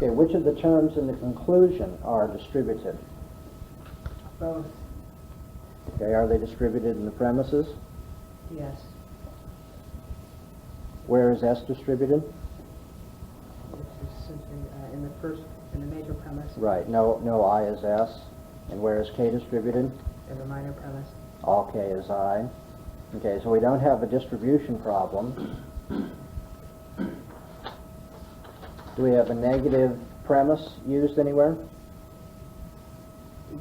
Okay, which of the terms in the conclusion are distributed? Both. Okay, are they distributed in the premises? Yes. Where is S distributed? This is simply in the major premise. Right, no I is S. And where is K distributed? In the minor premise. All K is I. Okay, so we don't have a distribution problem. Do we have a negative premise used anywhere?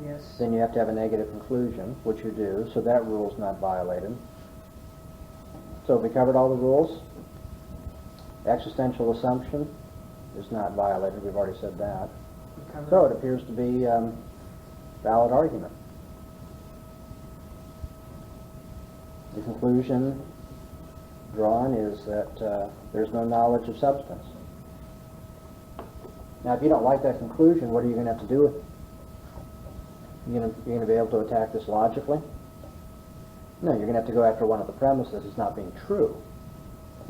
Yes. Then you have to have a negative conclusion, which you do, so that rule is not violated. So have we covered all the rules? Existential assumption is not violated, we've already said that. So it appears to be valid argument. The conclusion drawn is that there's no knowledge of substance. Now, if you don't like that conclusion, what are you going to have to do with it? You're going to be able to attack this logically? No, you're going to have to go after one of the premises as not being true.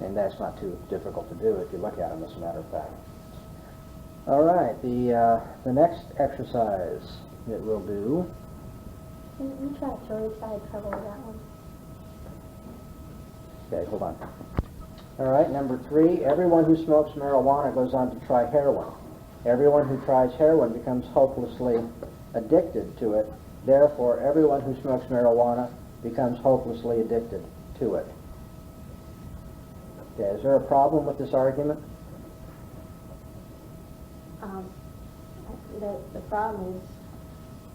And that's not too difficult to do if you look at them, as a matter of fact. All right, the next exercise that we'll do. You try to throw each side trouble with that one. Okay, hold on. All right, number 3, everyone who smokes marijuana goes on to try heroin. Everyone who tries heroin becomes hopelessly addicted to it. Therefore, everyone who smokes marijuana becomes hopelessly addicted to it. Okay, is there a problem with this argument? The problem is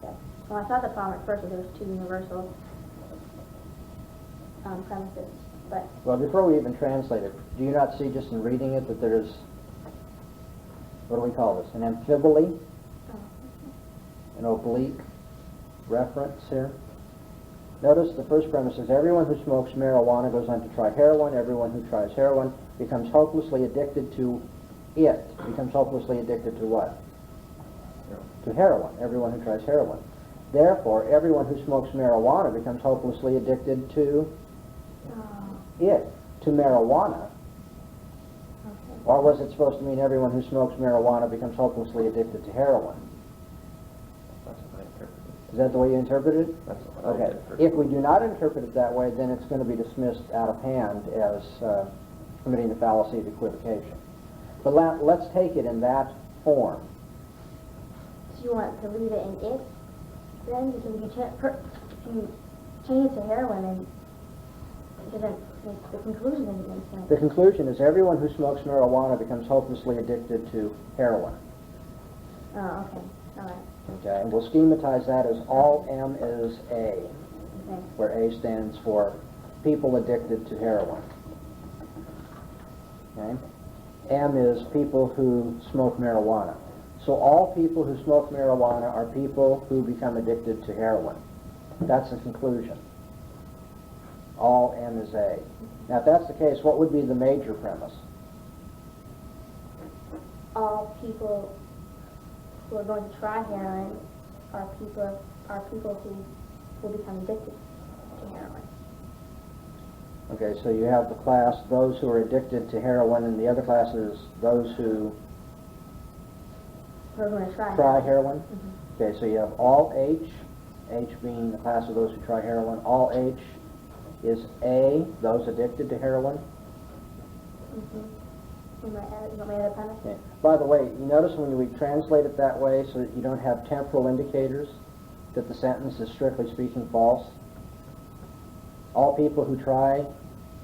that, well, I thought the problem at first was there was 2 universal premises, but... Well, before we even translate it, do you not see just in reading it that there's, what do we call this, an amphibole, an oblique reference here? Notice the first premise is everyone who smokes marijuana goes on to try heroin. Everyone who tries heroin becomes hopelessly addicted to it. Becomes hopelessly addicted to what? To heroin. Everyone who tries heroin. Therefore, everyone who smokes marijuana becomes hopelessly addicted to it, to marijuana. Okay. Or was it supposed to mean everyone who smokes marijuana becomes hopelessly addicted to heroin? That's what I interpreted. Is that the way you interpreted it? That's what I Okay. interpreted. If we do not interpret it that way, then it's going to be dismissed out of hand as committing the fallacy of equivocation. But let's take it in that form. So you want to leave it in it, then? Because if you change it to heroin, then it doesn't make, the conclusion doesn't make sense. The conclusion is everyone who smokes marijuana becomes hopelessly addicted to heroin. Oh, okay. All right. Okay, and we'll schematize that as all M is A, Okay. where A stands for people addicted to heroin. Okay? M is people who smoke marijuana. So all people who smoke marijuana are people who become addicted to heroin. That's the conclusion. All M is A. Now, if that's the case, what would be the major premise? All people who are going to try heroin are people who will become addicted to heroin. Okay, so you have the class, those who are addicted to heroin, and the other class is those who Who are going to try try heroin. heroin. Mm-hmm. Okay, so you have all H, H being the class of those who try heroin. All H is A, those addicted to heroin. Mm-hmm. You want my other premise? Okay. By the way, you notice when we translate it that way so that you don't have temporal indicators that the sentence is strictly speaking false. All people who try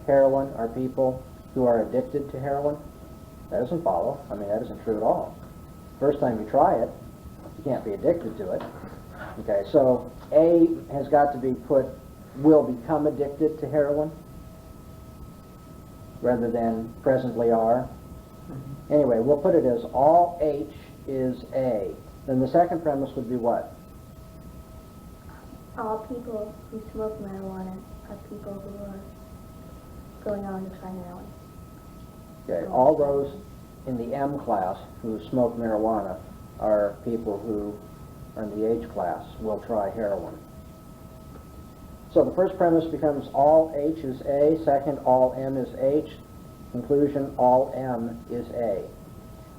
heroin are people who are addicted to heroin. That doesn't follow. I mean, that isn't true at all. First time you try it, you can't be addicted to it. Okay, so A has got to be put, will become addicted to heroin, rather than presently are. Anyway, we'll put it as all H is A. Then the second premise would be what? All people who smoke marijuana are people who are going on to try heroin. Okay, all those in the M class who smoke marijuana are people who are in the H class will try heroin. So the first premise becomes all H is A, second all M is H, conclusion all M is A.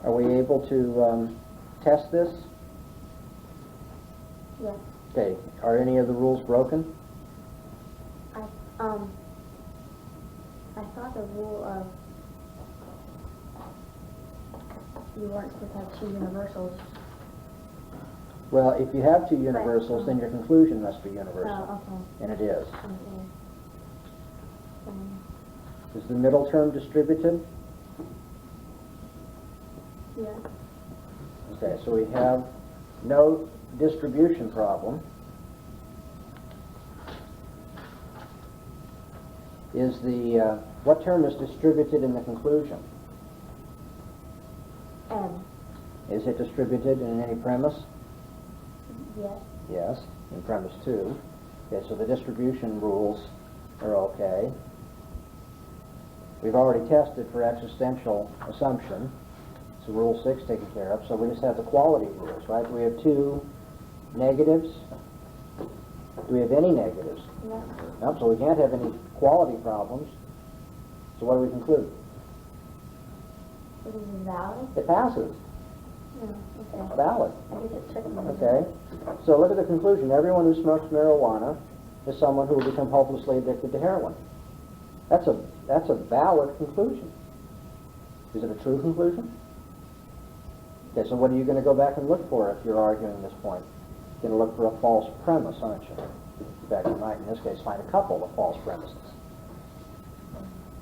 Are we able to test this? Yes. Okay. Are any of the rules broken? I thought the rule of you weren't supposed to have two universals. Well, if you have two universals, then your conclusion must be universal. Oh, okay. And it is. Okay. Is the middle term distributed? Yeah. Okay, so we have no distribution problem. Is the, what term is distributed in the conclusion? M. Is it distributed in any premise? Yes. Yes, in premise 2. Okay, so the distribution rules are okay. We've already tested for existential assumption. So rule 6 taken care of. So we just have the quality rules, right? Do we have two negatives? Do we have any negatives? No. No, so we can't have any quality problems. So what do we conclude? This is valid? It passes. No. Okay. Valid. I guess it took me. Okay. So look at the conclusion. Everyone who smokes marijuana is someone who will become hopelessly addicted to heroin. That's a valid conclusion. Is it a true conclusion? Okay, so what are you going to go back and look for if you're arguing this point? You're going to look for a false premise, aren't you? In fact, you might, in this case, find a couple of false premises.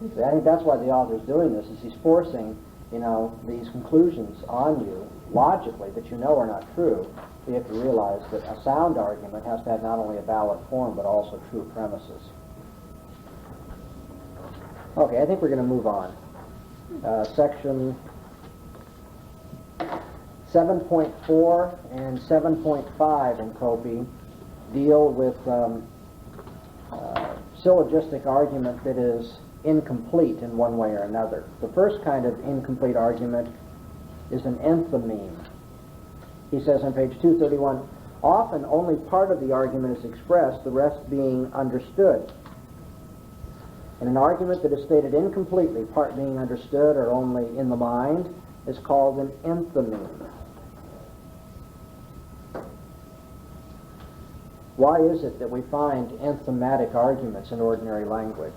I think that's why the author's doing this, is he's forcing, these conclusions on you logically that you know are not true. So you have to realize that a sound argument has to have not only a valid form, but also true premises. Okay, I think we're going to move on. Section 7.4 and 7.5 in Copy deal with syllogistic argument that is incomplete in one way or another. The first kind of incomplete argument is an enthymeme. He says on page 231, often only part of the argument is expressed, the rest being understood. And an argument that is stated incompletely, part being understood or only in the mind, is called an enthymeme. Why is it that we find enthematic arguments in ordinary language?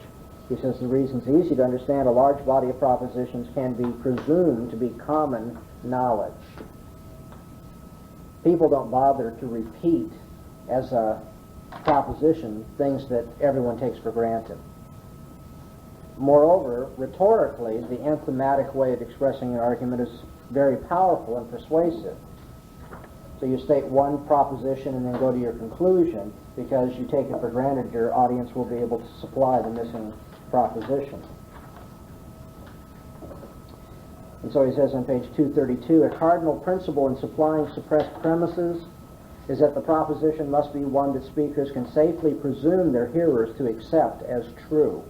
He says the reason's easy to understand. A large body of propositions can be presumed to be common knowledge. People don't bother to repeat as a proposition things that everyone takes for granted. Moreover, rhetorically, the enthematic way of expressing an argument is very powerful and persuasive. So you state one proposition and then go to your conclusion because you take it for granted your audience will be able to supply the missing proposition. And so he says on page 232, a cardinal principle in supplying suppressed premises is that the proposition must be one that speakers can safely presume their hearers to accept as true.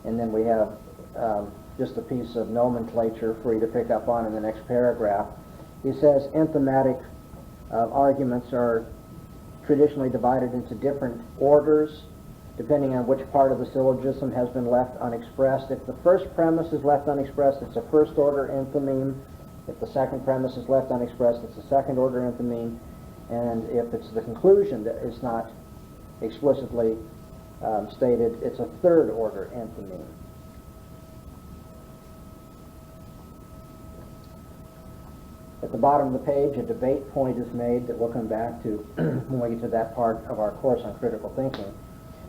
And then we have just a piece of nomenclature for you to pick up on in the next paragraph. He says enthematic arguments are traditionally divided into different orders depending on which part of the syllogism has been left unexpressed. If the first premise is left unexpressed, it's a first order enthymeme. If the second premise is left unexpressed, it's a second order enthymeme. And if it's the conclusion that is not explicitly stated, it's a third order enthymeme. At the bottom of the page, a debate point is made that we'll come back to when we get to that part of our course on critical thinking.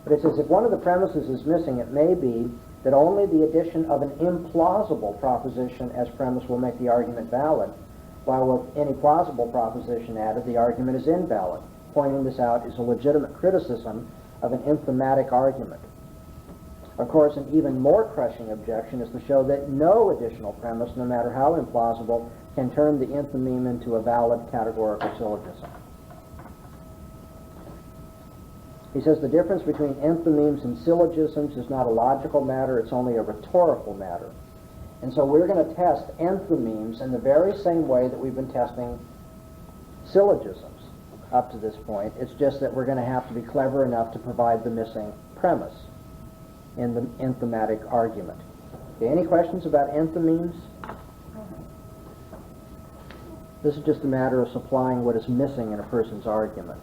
But it says if one of the premises is missing, it may be that only the addition of an implausible proposition as premise will make the argument valid, while with any plausible proposition added, the argument is invalid. Pointing this out is a legitimate criticism of an enthematic argument. Of course, an even more crushing objection is to show that no additional premise, no matter how implausible, can turn the enthymeme into a valid categorical syllogism. He says the difference between enthymemes and syllogisms is not a logical matter, it's only a rhetorical matter. And so we're going to test enthymemes in the very same way that we've been testing syllogisms up to this point. It's just that we're going to have to be clever enough to provide the missing premise in the enthematic argument. Okay, any questions about enthymemes? This is just a matter of supplying what is missing in a person's argument.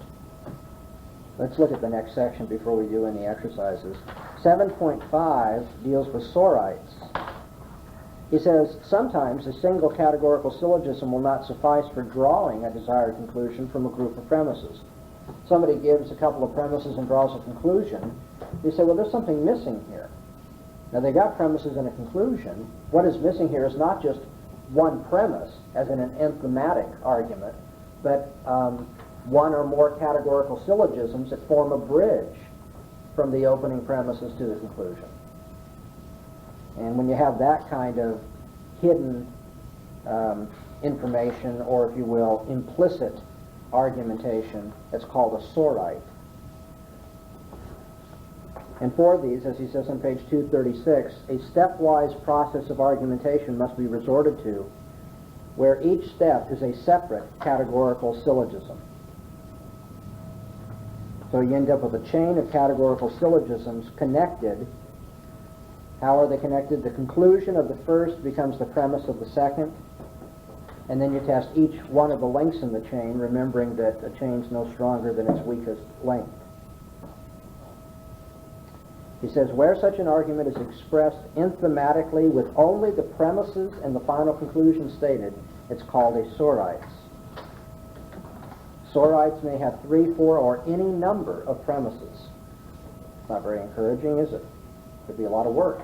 Let's look at the next section before we do any exercises. 7.5 deals with sorites. He says, sometimes a single categorical syllogism will not suffice for drawing a desired conclusion from a group of premises. Somebody gives a couple of premises and draws a conclusion. You say, well, there's something missing here. Now, they got premises and a conclusion. What is missing here is not just one premise, as in an enthematic argument, but one or more categorical syllogisms that form a bridge from the opening premises to the conclusion. And when you have that kind of hidden information, or if you will, implicit argumentation, it's called a sorite. And for these, as he says on page 236, a stepwise process of argumentation must be resorted to, where each step is a separate categorical syllogism. So you end up with a chain of categorical syllogisms connected. How are they connected? The conclusion of the first becomes the premise of the second, and then you test each one of the links in the chain, remembering that a chain's no stronger than its weakest link. He says, where such an argument is expressed enthematically with only the premises and the final conclusion stated, it's called a sorites. Sorites may have 3, 4, or any number of premises. It's not very encouraging, is it? Could be a lot of work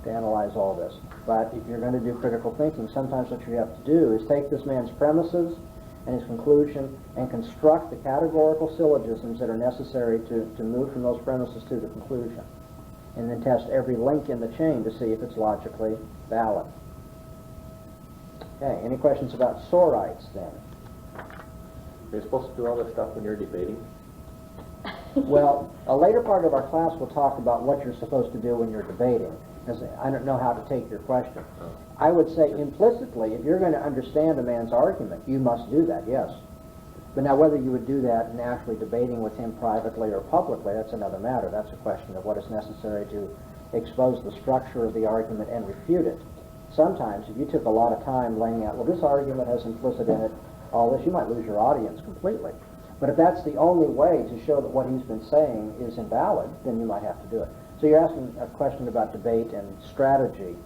to analyze all this. But if you're going to do critical thinking, sometimes what you have to do is take this man's premises and his conclusion and construct the categorical syllogisms that are necessary to move from those premises to the conclusion. And then test every link in the chain to see if it's logically valid. Okay, any questions about sorites then? You're supposed to do all this stuff when you're debating? Well, a later part of our class will talk about what you're supposed to do when you're debating, because I don't know how to take your question. Oh. I would say implicitly, if you're going to understand a man's argument, you must do that, yes. But now whether you would do that in actually debating with him privately or publicly, that's another matter. That's a question of what is necessary to expose the structure of the argument and refute it. Sometimes, if you took a lot of time laying out, well, this argument has implicit in it all this, you might lose your audience completely. But if that's the only way to show that what he's been saying is invalid, then you might have to do it. So you're asking a question about debate and strategy.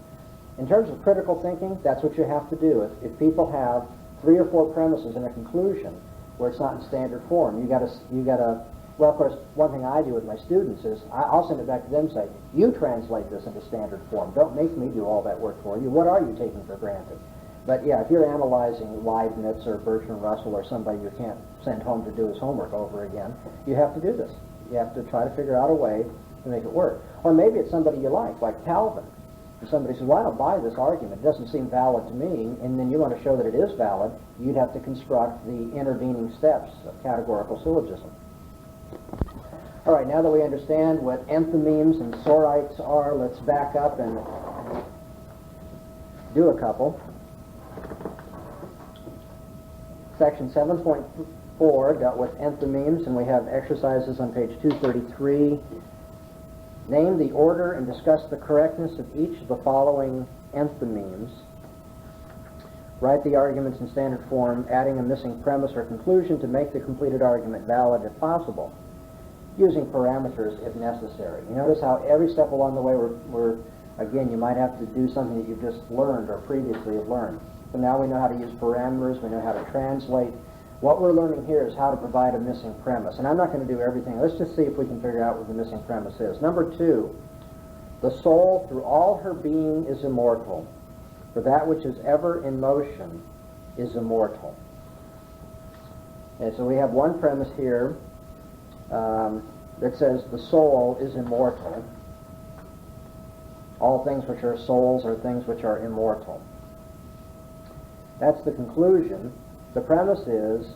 In terms of critical thinking, that's what you have to do. If people have 3 or 4 premises and a conclusion where it's not in standard form, you gotta, well, of course, one thing I do with my students is I'll send it back to them and say, you translate this into standard form. Don't make me do all that work for you. What are you taking for granted? But yeah, if you're analyzing Leibniz or Bertrand Russell or somebody you can't send home to do his homework over again, you have to do this. You have to try to figure out a way to make it work. Or maybe it's somebody you like Calvin. And somebody says, well, I don't buy this argument. It doesn't seem valid to me. And then you want to show that it is valid, you'd have to construct the intervening steps of categorical syllogism. All right, now that we understand what enthymemes and sorites are, let's back up and do a couple. Section 7.4 dealt with enthymemes, and we have exercises on page 233. Name the order and discuss the correctness of each of the following enthymemes. Write the arguments in standard form, adding a missing premise or conclusion to make the completed argument valid if possible, using parameters if necessary. You notice how every step along the way we're again, you might have to do something that you've just learned or previously have learned. So now we know how to use parameters, we know how to translate. What we're learning here is how to provide a missing premise. And I'm not going to do everything. Let's just see if we can figure out what the missing premise is. Number 2, the soul through all her being is immortal, for that which is ever in motion is immortal. Okay, so we have one premise here that says the soul is immortal. All things which are souls are things which are immortal. That's the conclusion. The premise is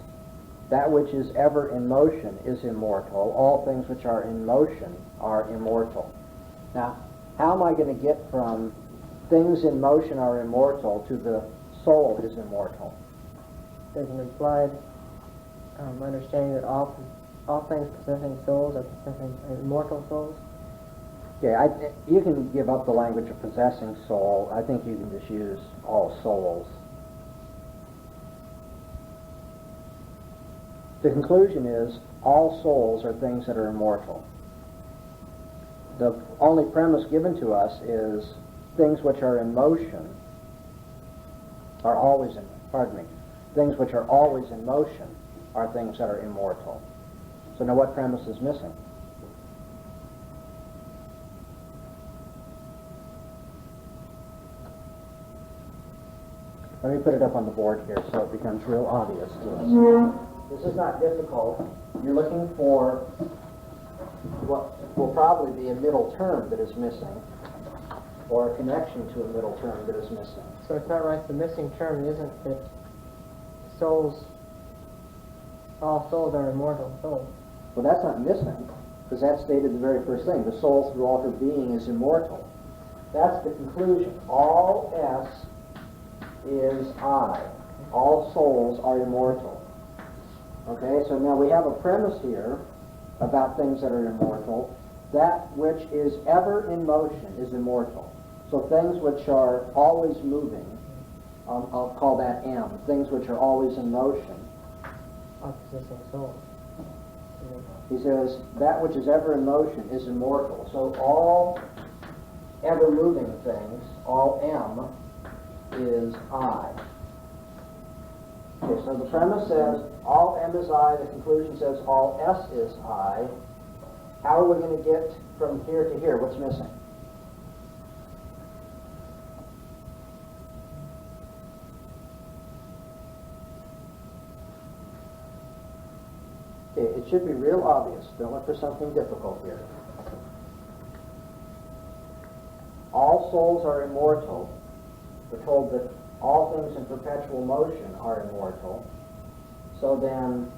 that which is ever in motion is immortal. All things which are in motion are immortal. Now, how am I going to get from things in motion are immortal to the soul is immortal? There's an implied understanding that all things possessing souls are possessing immortal souls. Okay, you can give up the language of possessing soul. I think you can just use all souls. The conclusion is all souls are things that are immortal. The only premise given to us is things which are in motion are always in, things which are always in motion are things that are immortal. So now what premise is missing? Let me put it up on the board here so it becomes real obvious to us. This is not difficult. You're looking for what will probably be a middle term that is missing, or a connection to a middle term that is missing. So it's not right, the missing term isn't that souls, all souls are immortal souls. Well, that's not missing, because that stated the very first thing. The soul through all her being is immortal. That's the conclusion. All S is I. All souls are immortal. Okay, so now we have a premise here about things that are immortal. That which is ever in motion is immortal. So things which are always moving, I'll call that M. Things which are always in motion. Possessing souls. He says that which is ever in motion is immortal. So all ever moving things, all M, is I. Okay, so the premise says all M is I, the conclusion says all S is I. How are we going to get from here to here? What's missing? Okay, it should be real obvious. Don't look for something difficult here. All souls are immortal. We're told that all things in perpetual motion are immortal. So then,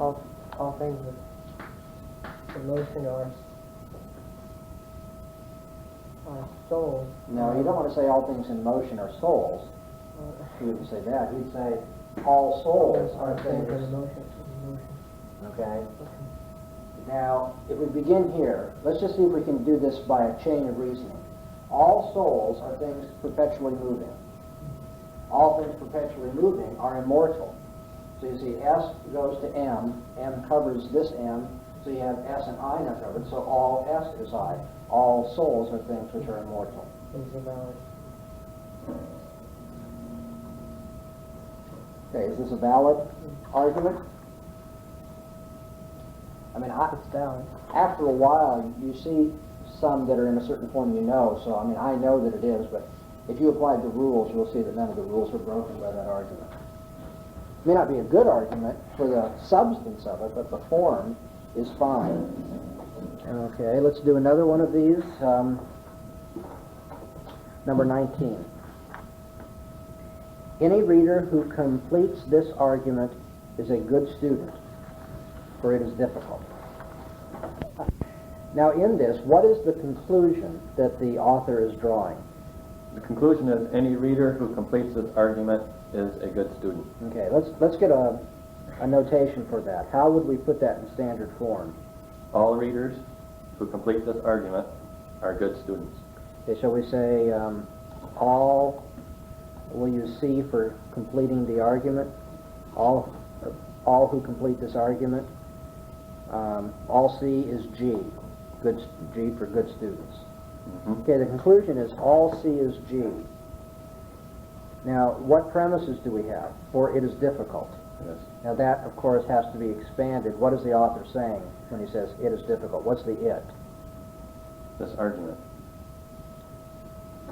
all things with emotion are souls. no, you don't want to say all things in motion are souls. He wouldn't say that. He'd say all souls are things. Okay? Now, it would begin here. Let's just see if we can do this by a chain of reasoning. All souls are things perpetually moving. All things perpetually moving are immortal. So you see S goes to M covers this M, so you have S and I now covered, so all S is I. All souls are things which are immortal. Is valid. Okay, is this a valid argument? I mean, It's valid. after a while, you see some that are in a certain form you know, so I mean, I know that it is, but if you applied the rules, you'll see that none of the rules are broken by that argument. It may not be a good argument for the substance of it, but the form is fine. Okay, let's do another one of these. Number 19. Any reader who completes this argument is a good student, for it is difficult. Now in this, what is the conclusion that the author is drawing? The conclusion is any reader who completes this argument is a good student. Okay, let's get a notation for that. How would we put that in standard form? All readers who complete this argument are good students. Okay, shall we say all, will use C for completing the argument? All who complete this argument. All C is G. G for good students. Mm-hmm. Okay, the conclusion is all C is G. Now, what premises do we have? For it is difficult. Yes. Now that, of course, has to be expanded. What is the author saying when he says it is difficult? What's the it? This argument.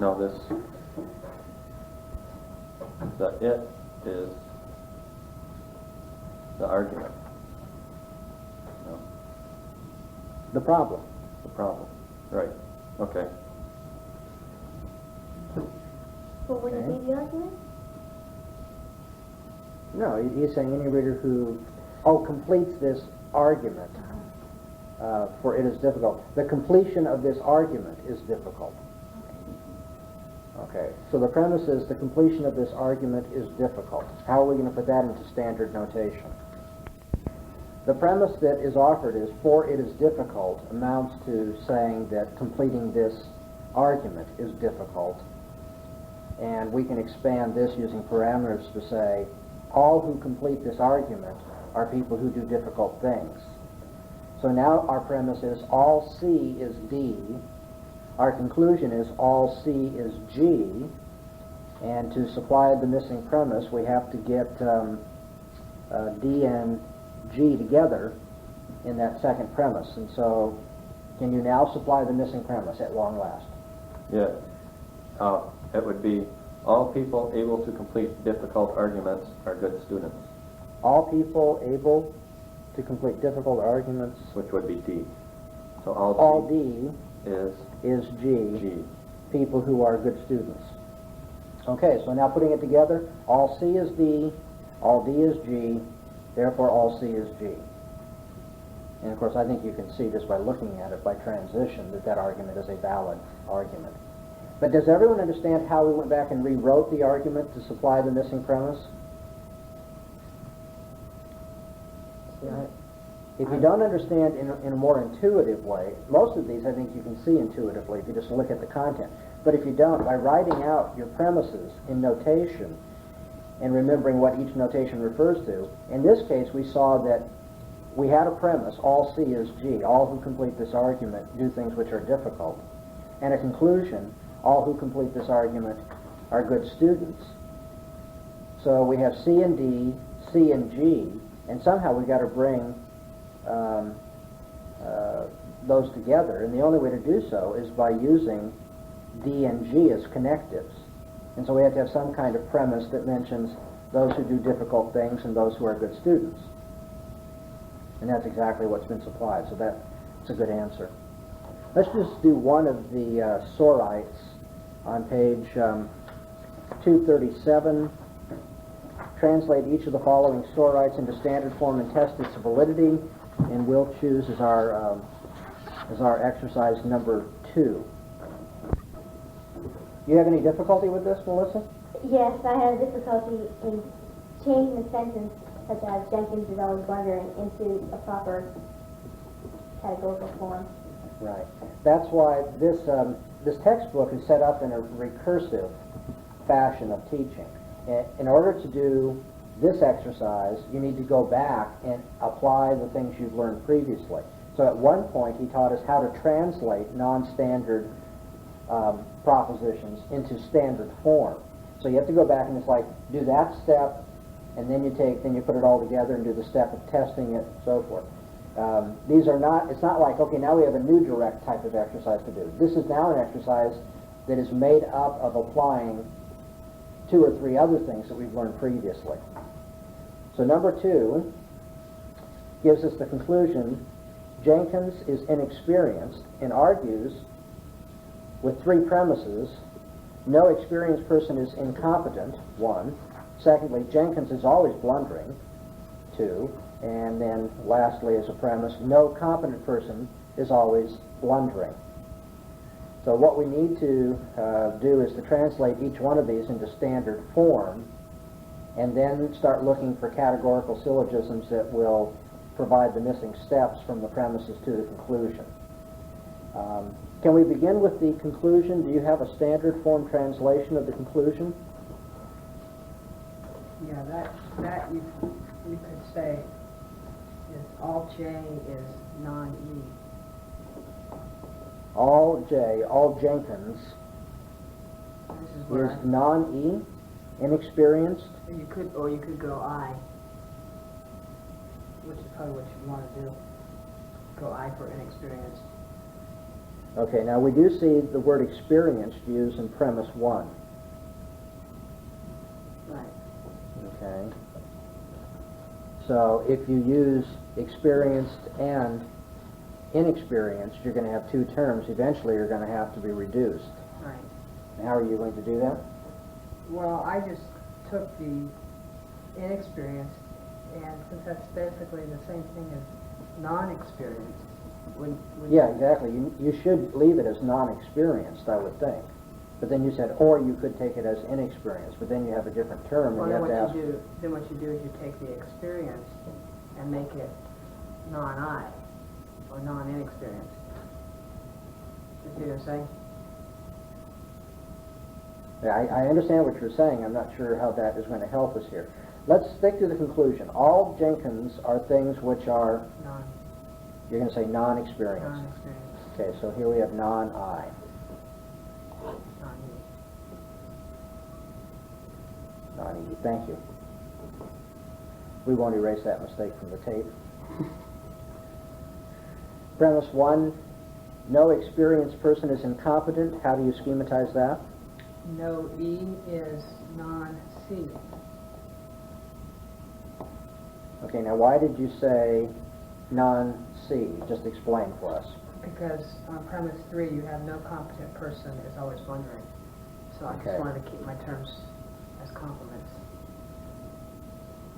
No, this. The it is the argument. No, The problem. the problem. Right. Okay. Well, would it be the argument? No, he's saying any reader who, completes this argument, for it is difficult. The completion of this argument is difficult. Okay, so the premise is the completion of this argument is difficult. How are we going to put that into standard notation? The premise that is offered is, for it is difficult, amounts to saying that completing this argument is difficult. And we can expand this using parameters to say, all who complete this argument are people who do difficult things. So now our premise is all C is D. Our conclusion is all C is G. And to supply the missing premise, we have to get D and G together in that second premise. And so, can you now supply the missing premise at long last? Yeah. It would be all people able to complete difficult arguments are good students, All people able to complete difficult arguments. which would be D. So All D is is G. G. People who are good students. Okay, so now putting it together, all C is D, all D is G, therefore all C is G. And of course, I think you can see just by looking at it by transition that that argument is a valid argument. But does everyone understand how we went back and rewrote the argument to supply the missing premise? Yeah, If you don't understand in a more intuitive way, most of these I think you can see intuitively if you just look at the content. But if you don't, by writing out your premises in notation and remembering what each notation refers to, in this case we saw that we had a premise, all C is G, all who complete this argument do things which are difficult, and a conclusion, all who complete this argument are good students. So we have C and D, C and G, and somehow we've got to bring those together, and the only way to do so is by using D and G as connectives. And so we have to have some kind of premise that mentions those who do difficult things and those who are good students. And that's exactly what's been supplied, so that's a good answer. Let's just do one of the sorites on page 237. Translate each of the following sorites into standard form and test its validity, and we'll choose as our exercise number 2. Do you have any difficulty with this, Melissa? Yes, I had difficulty in changing the sentence, such as Jenkins is always blundering, into a proper categorical form. Right. That's why this textbook is set up in a recursive fashion of teaching. In order to do this exercise, you need to go back and apply the things you've learned previously. So at one point, he taught us how to translate non-standard propositions into standard form. So you have to go back and it's like, do that step, and then you put it all together and do the step of testing it, so forth. It's not like, okay, now we have a new direct type of exercise to do. This is now an exercise that is made up of applying 2 or 3 other things that we've learned previously. So number 2 gives us the conclusion, Jenkins is inexperienced and argues with 3 premises. No experienced person is incompetent, 1. Secondly, Jenkins is always blundering, 2. And then lastly, as a premise, no competent person is always blundering. So what we need to do is to translate each one of these into standard form and then start looking for categorical syllogisms that will provide the missing steps from the premises to the conclusion. Can we begin with the conclusion? Do you have a standard form translation of the conclusion? Yeah, that you could say is all J is non-E. All J, all Jenkins This is where is non-E, inexperienced. you could go I, which is probably what you want to do. Go I for inexperienced. Okay, now we do see the word experienced used in premise 1. Right. Okay. So if you use experienced and inexperienced, you're going to have 2 terms. Eventually you're going to have to be reduced. Right. And how are you going to do that? Well, I just took the inexperienced, and since that's basically the same thing as non-experienced, when Yeah, exactly. You should leave it as non-experienced, I would think. But then you said, or you could take it as inexperienced, but then you have a different term. Well, and you then have to ask, what you do is you take the experience and make it non-I, or non-inexperienced. You see what I'm saying? Yeah, I understand what you're saying. I'm not sure how that is going to help us here. Let's stick to the conclusion. All Jenkins are things which are, you're going to say non-experienced. Non-experienced. Okay, so here we have non-I. Non-E. Non-E. Thank you. We won't erase that mistake from the tape. Premise 1, no experienced person is incompetent. How do you schematize that? No E is non-C. Okay, now why did you say non-C? Just explain for us. Because on premise 3, you have no competent person is always wondering. So I Okay. just wanted to keep my terms as complements.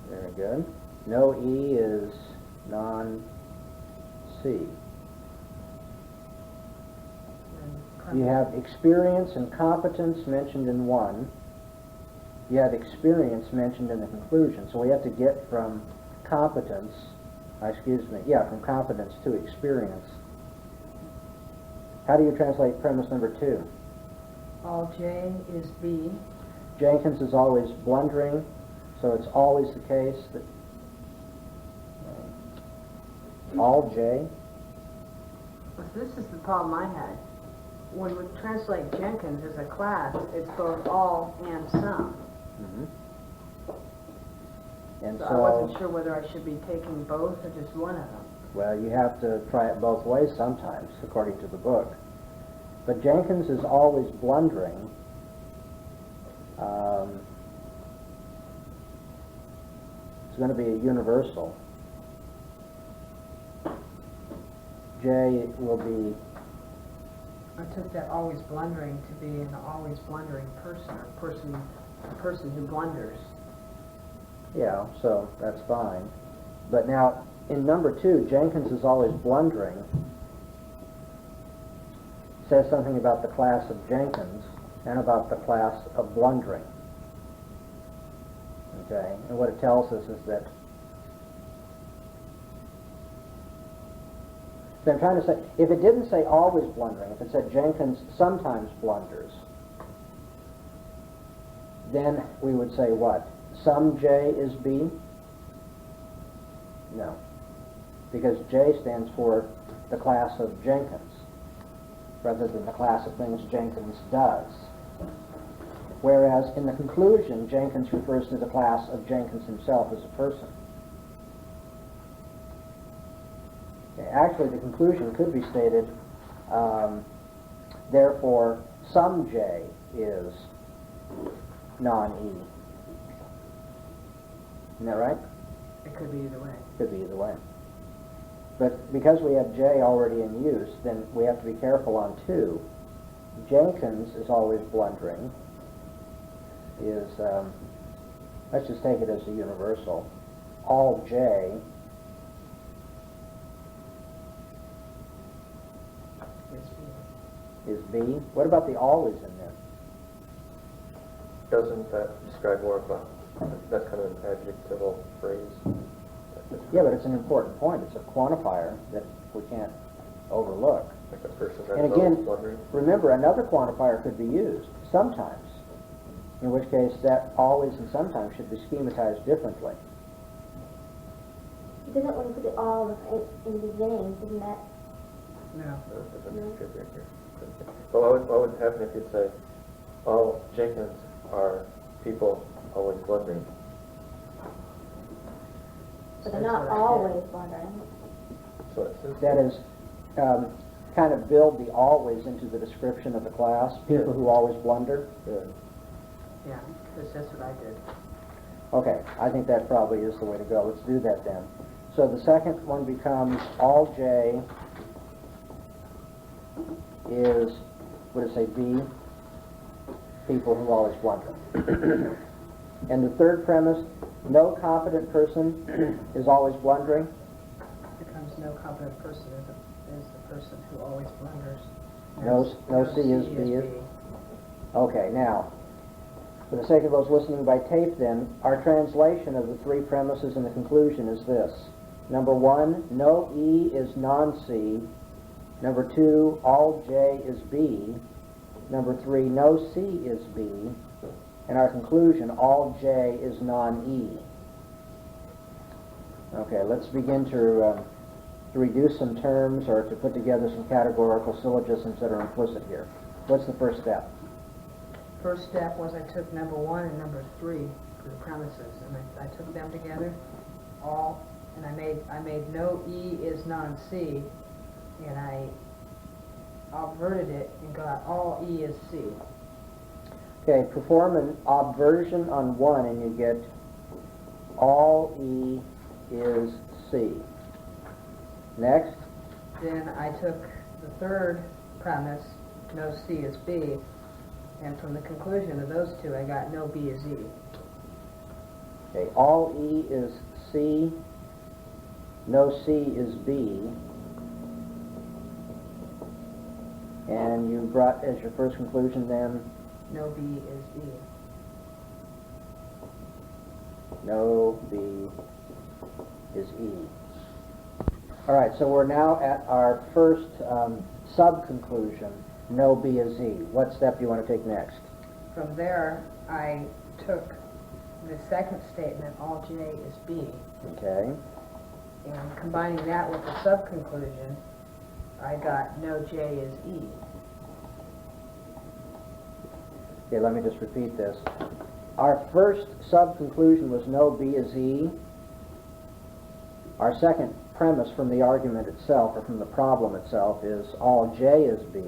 Very good. No E is non-C. And You premise- have experience and competence mentioned in one. You have experience mentioned in the conclusion. So we have to get from competence, from competence to experience. How do you translate premise number 2? all J is B. Jenkins is always blundering, so it's always the case that all J. This is the problem I had. When we translate Jenkins as a class, it's both all and some. And So I wasn't so, sure whether I should be taking both or just one of them. well, you have to try it both ways sometimes, according to the book. But Jenkins is always blundering. It's going to be a universal. J will be, I took that always blundering to be an always blundering person, or a person who blunders. yeah, so that's fine. But now, in number 2, Jenkins is always blundering. Says something about the class of Jenkins and about the class of blundering. Okay, and what it tells us is that, so I'm trying to say, if it didn't say always blundering, if it said Jenkins sometimes blunders, then we would say what? Some J is B? No, because J stands for the class of Jenkins, rather than the class of things Jenkins does. Whereas in the conclusion, Jenkins refers to the class of Jenkins himself as a person. Okay, actually, the conclusion could be stated, therefore, some J is non-E. Isn't that right? It could be either way. Could be either way. But because we have J already in use, then we have to be careful on 2. Jenkins is always blundering. Is, let's just take it as a universal. All J It's B. is B. What about the always in there? Doesn't that describe more of a, that's kind of an adjectival phrase? Yeah, but it's an important point. It's a quantifier that we can't overlook. Like a person And that's again, always wondering? remember, another quantifier could be used, sometimes, in which case that always and sometimes should be schematized differently. It doesn't want to put it all in the beginning, isn't that? No. No, it doesn't fit right here. But what would happen if you say, all Jenkins are people always blundering? But they're not always wondering. So it says That is, kind of build the always into the description of the class, people Yeah. who always blunder. Yeah. Yeah, because that's what I did. Okay, I think that probably is the way to go. Let's do that then. So the second one becomes all J is, what does it say, B? People who always blunder. And the third premise, no competent person is always blundering. Becomes no competent person is the person who always blunders. No C is B. Okay, now, for the sake of those listening by tape then, our translation of the 3 premises in the conclusion is this. Number 1, no E is non-C. Number 2, all J is B. Number 3, no C is B. And our conclusion, all J is non-E. Okay, let's begin to reduce some terms or to put together some categorical syllogisms that are implicit here. What's the first step? First step was I took number 1 and number 3 for the premises, and I took them together, all, and I made no E is non-C, and I obverted it and got all E is C. Okay, perform an obversion on 1 and you get all E is C. Next? Then I took the third premise, no C is B, and from the conclusion of those two I got no B is E. Okay, all E is C, no C is B, and you brought as your first conclusion then, No B is E. no B is E. All right, so we're now at our first sub-conclusion, no B is E. What step do you want to take next? From there I took the second statement, all J is B, Okay, and combining that with the sub-conclusion, I got no J is E. okay, let me just repeat this. Our first sub-conclusion was no B is E. Our second premise from the argument itself, or from the problem itself, is all J is B.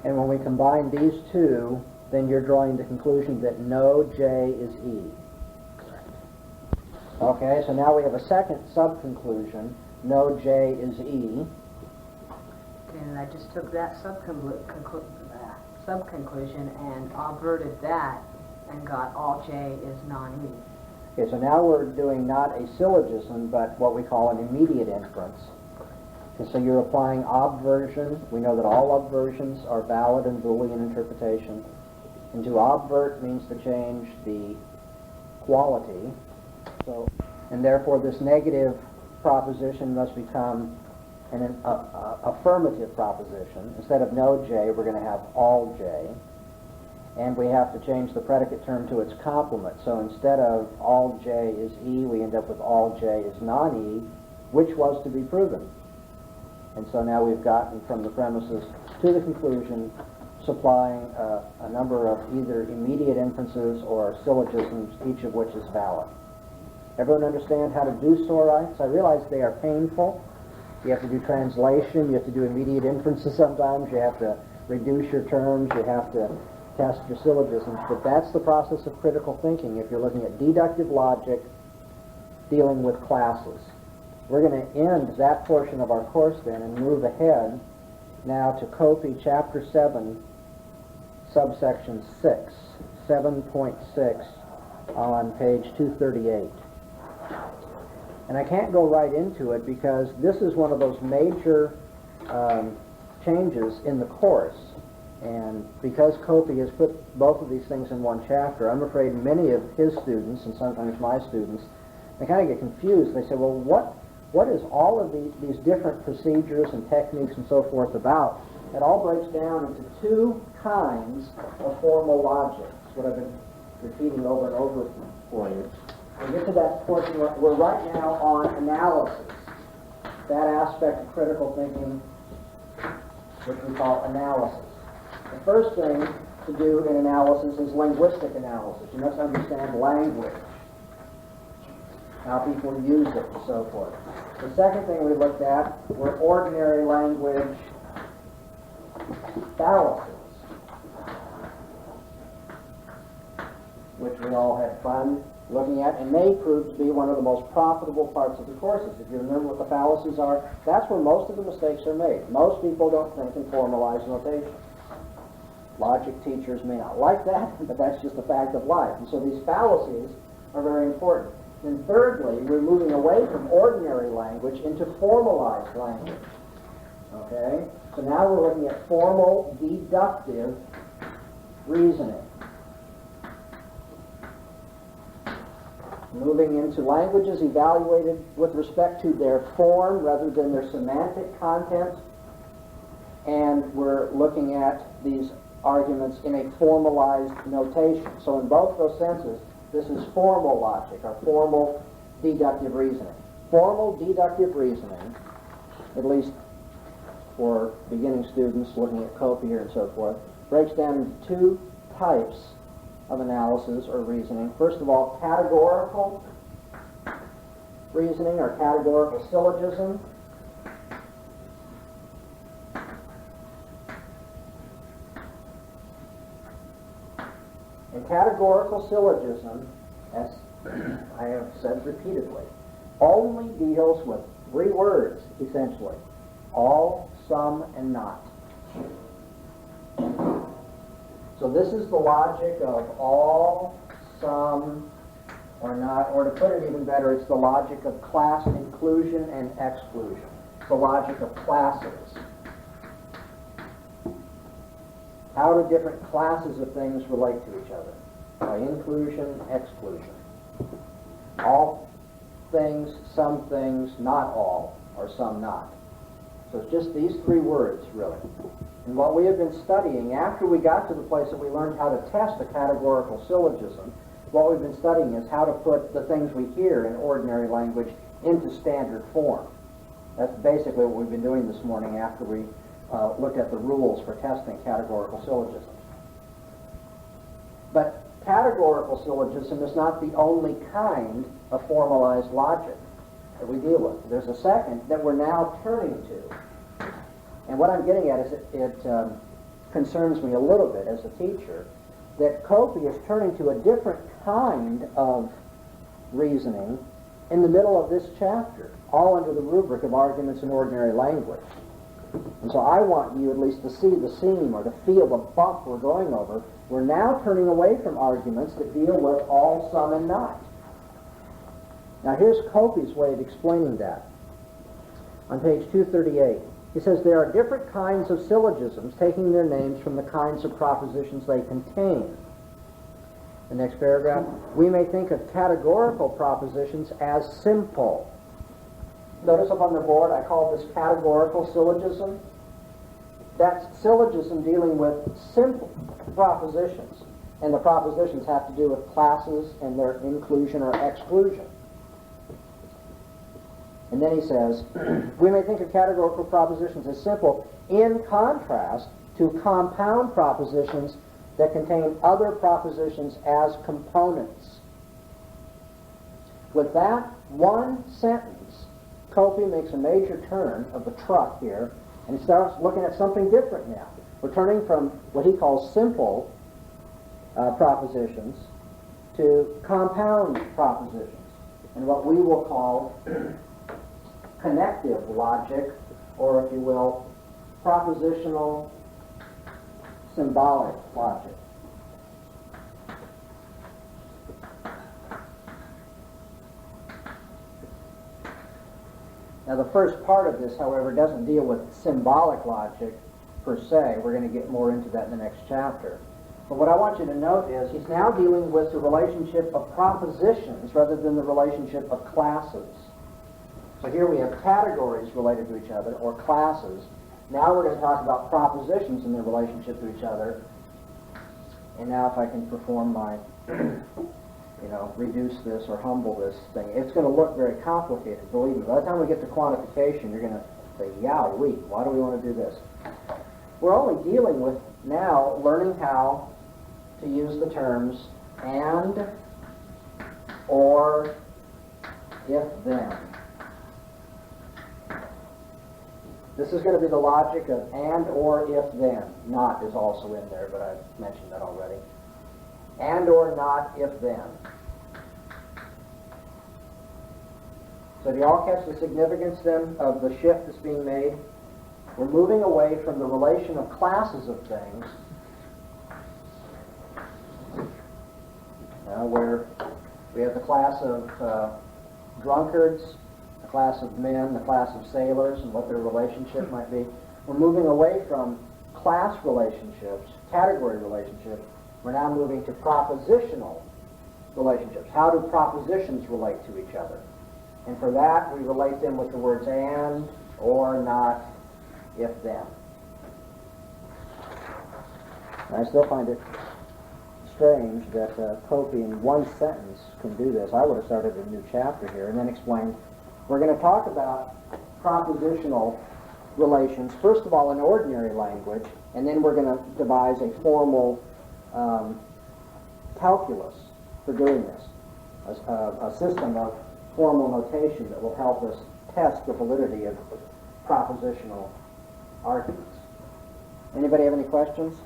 And when we combine these two, then you're drawing the conclusion that no J is E. Okay, so now we have a second sub-conclusion, no J is E. And I just took that sub-conclusion and obverted that and got all J is non-E. Okay, so now we're doing not a syllogism, but what we call an immediate inference. And so you're applying obversion. We know that all obversions are valid in Boolean interpretation. And to obvert means to change the quality. So, and therefore this negative proposition must become an affirmative proposition. Instead of no J, we're going to have all J. And we have to change the predicate term to its complement. So instead of all J is E, we end up with all J is non-E, which was to be proven. And so now we've gotten from the premises to the conclusion, supplying a number of either immediate inferences or syllogisms, each of which is valid. Everyone understand how to do so, right? So I realize they are painful. You have to do translation, you have to do immediate inferences sometimes, you have to reduce your terms, you have to test your syllogisms, but that's the process of critical thinking if you're looking at deductive logic dealing with classes. We're going to end that portion of our course then and move ahead now to Copy Chapter 7, subsection 6, 7.6 on page 238. And I can't go right into it because this is one of those major changes in the course. And because Copy has put both of these things in one chapter, I'm afraid many of his students, and sometimes my students, they kind of get confused. They say, well, what is all of these different procedures and techniques and so forth about? It all breaks down into two kinds of formal logic. That's what I've been repeating over and over for you. We get to that portion, we're right now on analysis, that aspect of critical thinking which we call analysis. The first thing to do in analysis is linguistic analysis. You must understand language, how people use it, and so forth. The second thing we looked at were ordinary language fallacies, which we all had fun looking at, and may prove to be one of the most profitable parts of the courses. If you remember what the fallacies are, that's where most of the mistakes are made. Most people don't think in formalized notation. Logic teachers may not like that, but that's just a fact of life. And so these fallacies are very important. And thirdly, we're moving away from ordinary language into formalized language. Okay? So now we're looking at formal deductive reasoning. And moving into languages evaluated with respect to their form rather than their semantic content. And we're looking at these arguments in a formalized notation. So in both those senses, this is formal logic, or formal deductive reasoning. Formal deductive reasoning, at least for beginning students looking at Copy here and so forth, breaks down into two types of analysis or reasoning. First of all, categorical reasoning or categorical syllogism. And categorical syllogism, as I have said repeatedly, only deals with three words, essentially: all, some, and not. So this is the logic of all, some, or not, or to put it even better, it's the logic of class inclusion and exclusion. It's the logic of classes. How do different classes of things relate to each other? By inclusion, exclusion. All things, some things, not all, or some not. So it's just these three words, really. And what we have been studying, after we got to the place that we learned how to test a categorical syllogism, what we've been studying is how to put the things we hear in ordinary language into standard form. That's basically what we've been doing this morning after we looked at the rules for testing categorical syllogisms. But categorical syllogism is not the only kind of formalized logic that we deal with. There's a second that we're now turning to. And what I'm getting at is it concerns me a little bit as a teacher that Copy is turning to a different kind of reasoning in the middle of this chapter, all under the rubric of arguments in ordinary language. And so I want you at least to see the seam or to feel the bump we're going over. We're now turning away from arguments that deal with all, some, and not. Now here's Copy's way of explaining that. On page 238, he says there are different kinds of syllogisms taking their names from the kinds of propositions they contain. The next paragraph, we may think of categorical propositions as simple. Notice up on the board I call this categorical syllogism. That's syllogism dealing with simple propositions. And the propositions have to do with classes and their inclusion or exclusion. And then he says, we may think of categorical propositions as simple in contrast to compound propositions that contain other propositions as components. With that one sentence, Copy makes a major turn of the truck here, and he starts looking at something different now. We're turning from what he calls simple propositions to compound propositions, and what we will call connective logic, or if you will, propositional symbolic logic. Now the first part of this, however, doesn't deal with symbolic logic per se. We're going to get more into that in the next chapter. But what I want you to note is he's now dealing with the relationship of propositions rather than the relationship of classes. So here we have categories related to each other, or classes. Now we're going to talk about propositions and their relationship to each other. And now if I can perform my, reduce this or humble this thing, it's going to look very complicated, believe me. By the time we get to quantification, you're going to say, yowee, why do we want to do this? We're only dealing with now learning how to use the terms and, or, if, then. This is going to be the logic of and, or, if, then. Not is also in there, but I've mentioned that already. And, or, not, if, then. So do you all catch the significance then of the shift that's being made? We're moving away from the relation of classes of things, where we have the class of drunkards, the class of men, the class of sailors, and what their relationship might be. We're moving away from class relationships, category relationships. We're now moving to propositional relationships. How do propositions relate to each other? And for that, we relate them with the words and, or, not, if, then. I still find it strange that Cope in one sentence can do this. I would have started a new chapter here and then explained, we're going to talk about propositional relations, first of all in ordinary language, and then we're going to devise a formal calculus for doing this, a system of formal notation that will help us test the validity of propositional arguments. Anybody have any questions?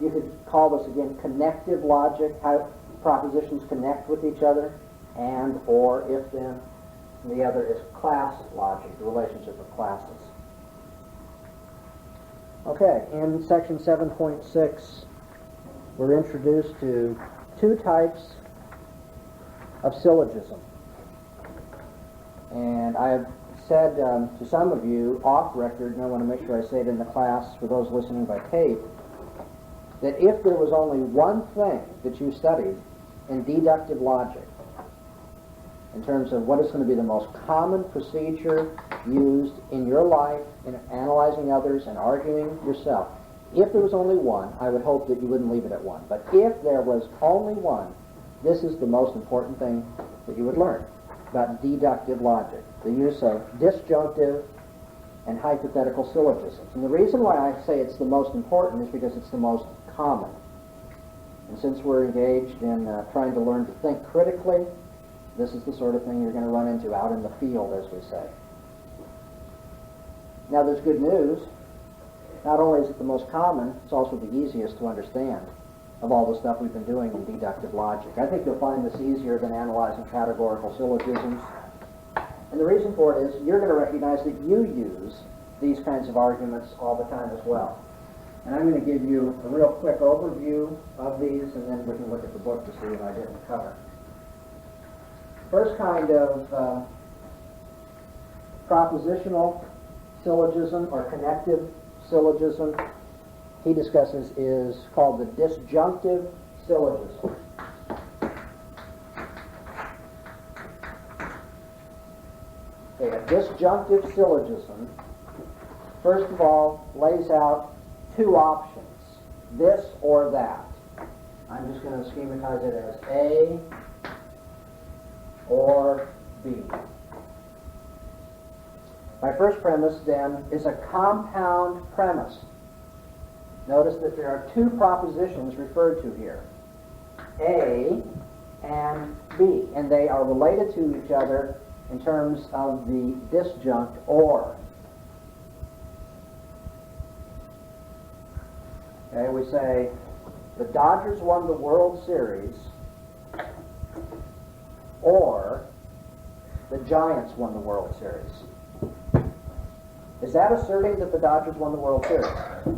You could call this again connective logic, how propositions connect with each other, and, or, if, then. And the other is class logic, the relationship of classes. Okay, in section 7.6, we're introduced to two types of syllogism. And I have said to some of you off record, and I want to make sure I say it in the class for those listening by tape, that if there was only one thing that you studied in deductive logic, in terms of what is going to be the most common procedure used in your life in analyzing others and arguing yourself, if there was only one, I would hope that you wouldn't leave it at one. But if there was only one, this is the most important thing that you would learn about deductive logic, the use of disjunctive and hypothetical syllogisms. And the reason why I say it's the most important is because it's the most common. And since we're engaged in trying to learn to think critically, this is the sort of thing you're going to run into out in the field, as we say. Now, there's good news. Not only is it the most common, it's also the easiest to understand of all the stuff we've been doing in deductive logic. I think you'll find this easier than analyzing categorical syllogisms. And the reason for it is you're going to recognize that you use these kinds of arguments all the time as well. And I'm going to give you a real quick overview of these, and then we can look at the book to see what I didn't cover. First kind of propositional syllogism or connective syllogism he discusses is called the disjunctive syllogism. Okay, a disjunctive syllogism, first of all, lays out two options, this or that. I'm just going to schematize it as A or B. My first premise, then, is a compound premise. Notice that there are two propositions referred to here, A and B, and they are related to each other in terms of the disjunct or. Okay, we say the Dodgers won the World Series, or the Giants won the World Series. Is that asserting that the Dodgers won the World Series?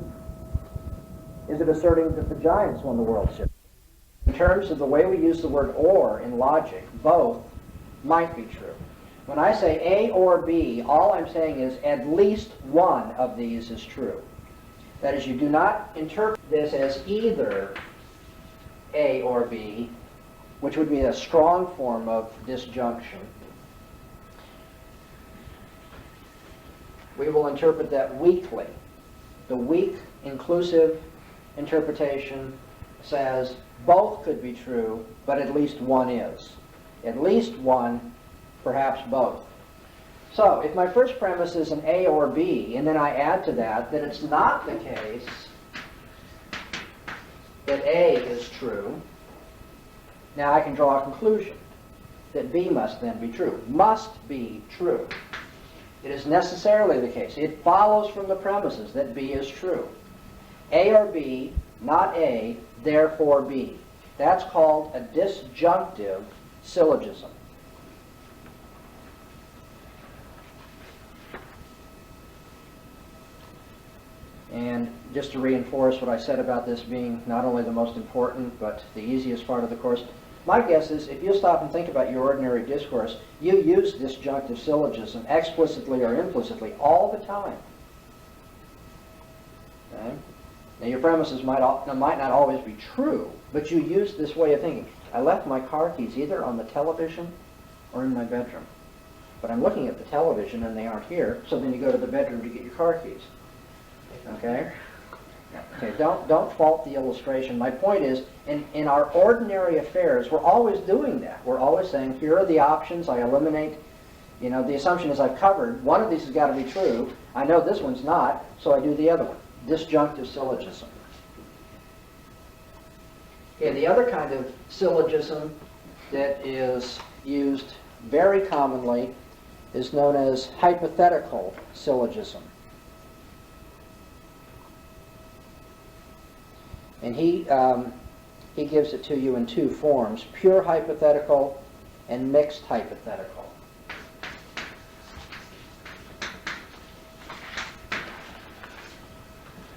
Is it asserting that the Giants won the World Series? In terms of the way we use the word or in logic, both might be true. When I say A or B, all I'm saying is at least one of these is true. That is, you do not interpret this as either A or B, which would be a strong form of disjunction. We will interpret that weakly. The weak, inclusive interpretation says both could be true, but at least one is. At least one, perhaps both. So, if my first premise is an A or B, and then I add to that that it's not the case that A is true, now I can draw a conclusion that B must then be true. Must be true. It is necessarily the case. It follows from the premises that B is true. A or B, not A, therefore B. That's called a disjunctive syllogism. And just to reinforce what I said about this being not only the most important, but the easiest part of the course, my guess is if you stop and think about your ordinary discourse, you use disjunctive syllogism explicitly or implicitly all the time. Okay? Now your premises might not always be true, but But you use this way of thinking. I left my car keys either on the television or in my bedroom. But I'm looking at the television and they aren't here, so then you go to the bedroom to get your car keys. Okay? Okay, don't fault the illustration. My point is, in our ordinary affairs, we're always doing that. We're always saying, here are the options, I eliminate. You know, the assumption is I've covered, one of these has got to be true. I know this one's not, so I do the other one. Disjunctive syllogism. Okay, the other kind of syllogism that is used very commonly is known as hypothetical syllogism. And he gives it to you in two forms, pure hypothetical and mixed hypothetical.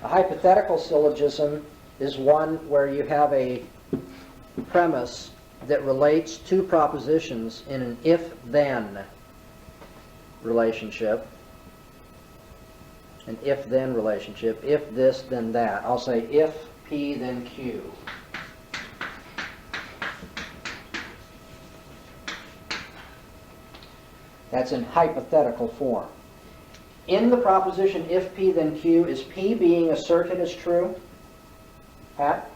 A hypothetical syllogism is one where you have a premise that relates two propositions in an if-then relationship. An if-then relationship. If this, then that. I'll say if P, then Q. That's in hypothetical form. In the proposition if P, then Q, is P being asserted as true? Pat?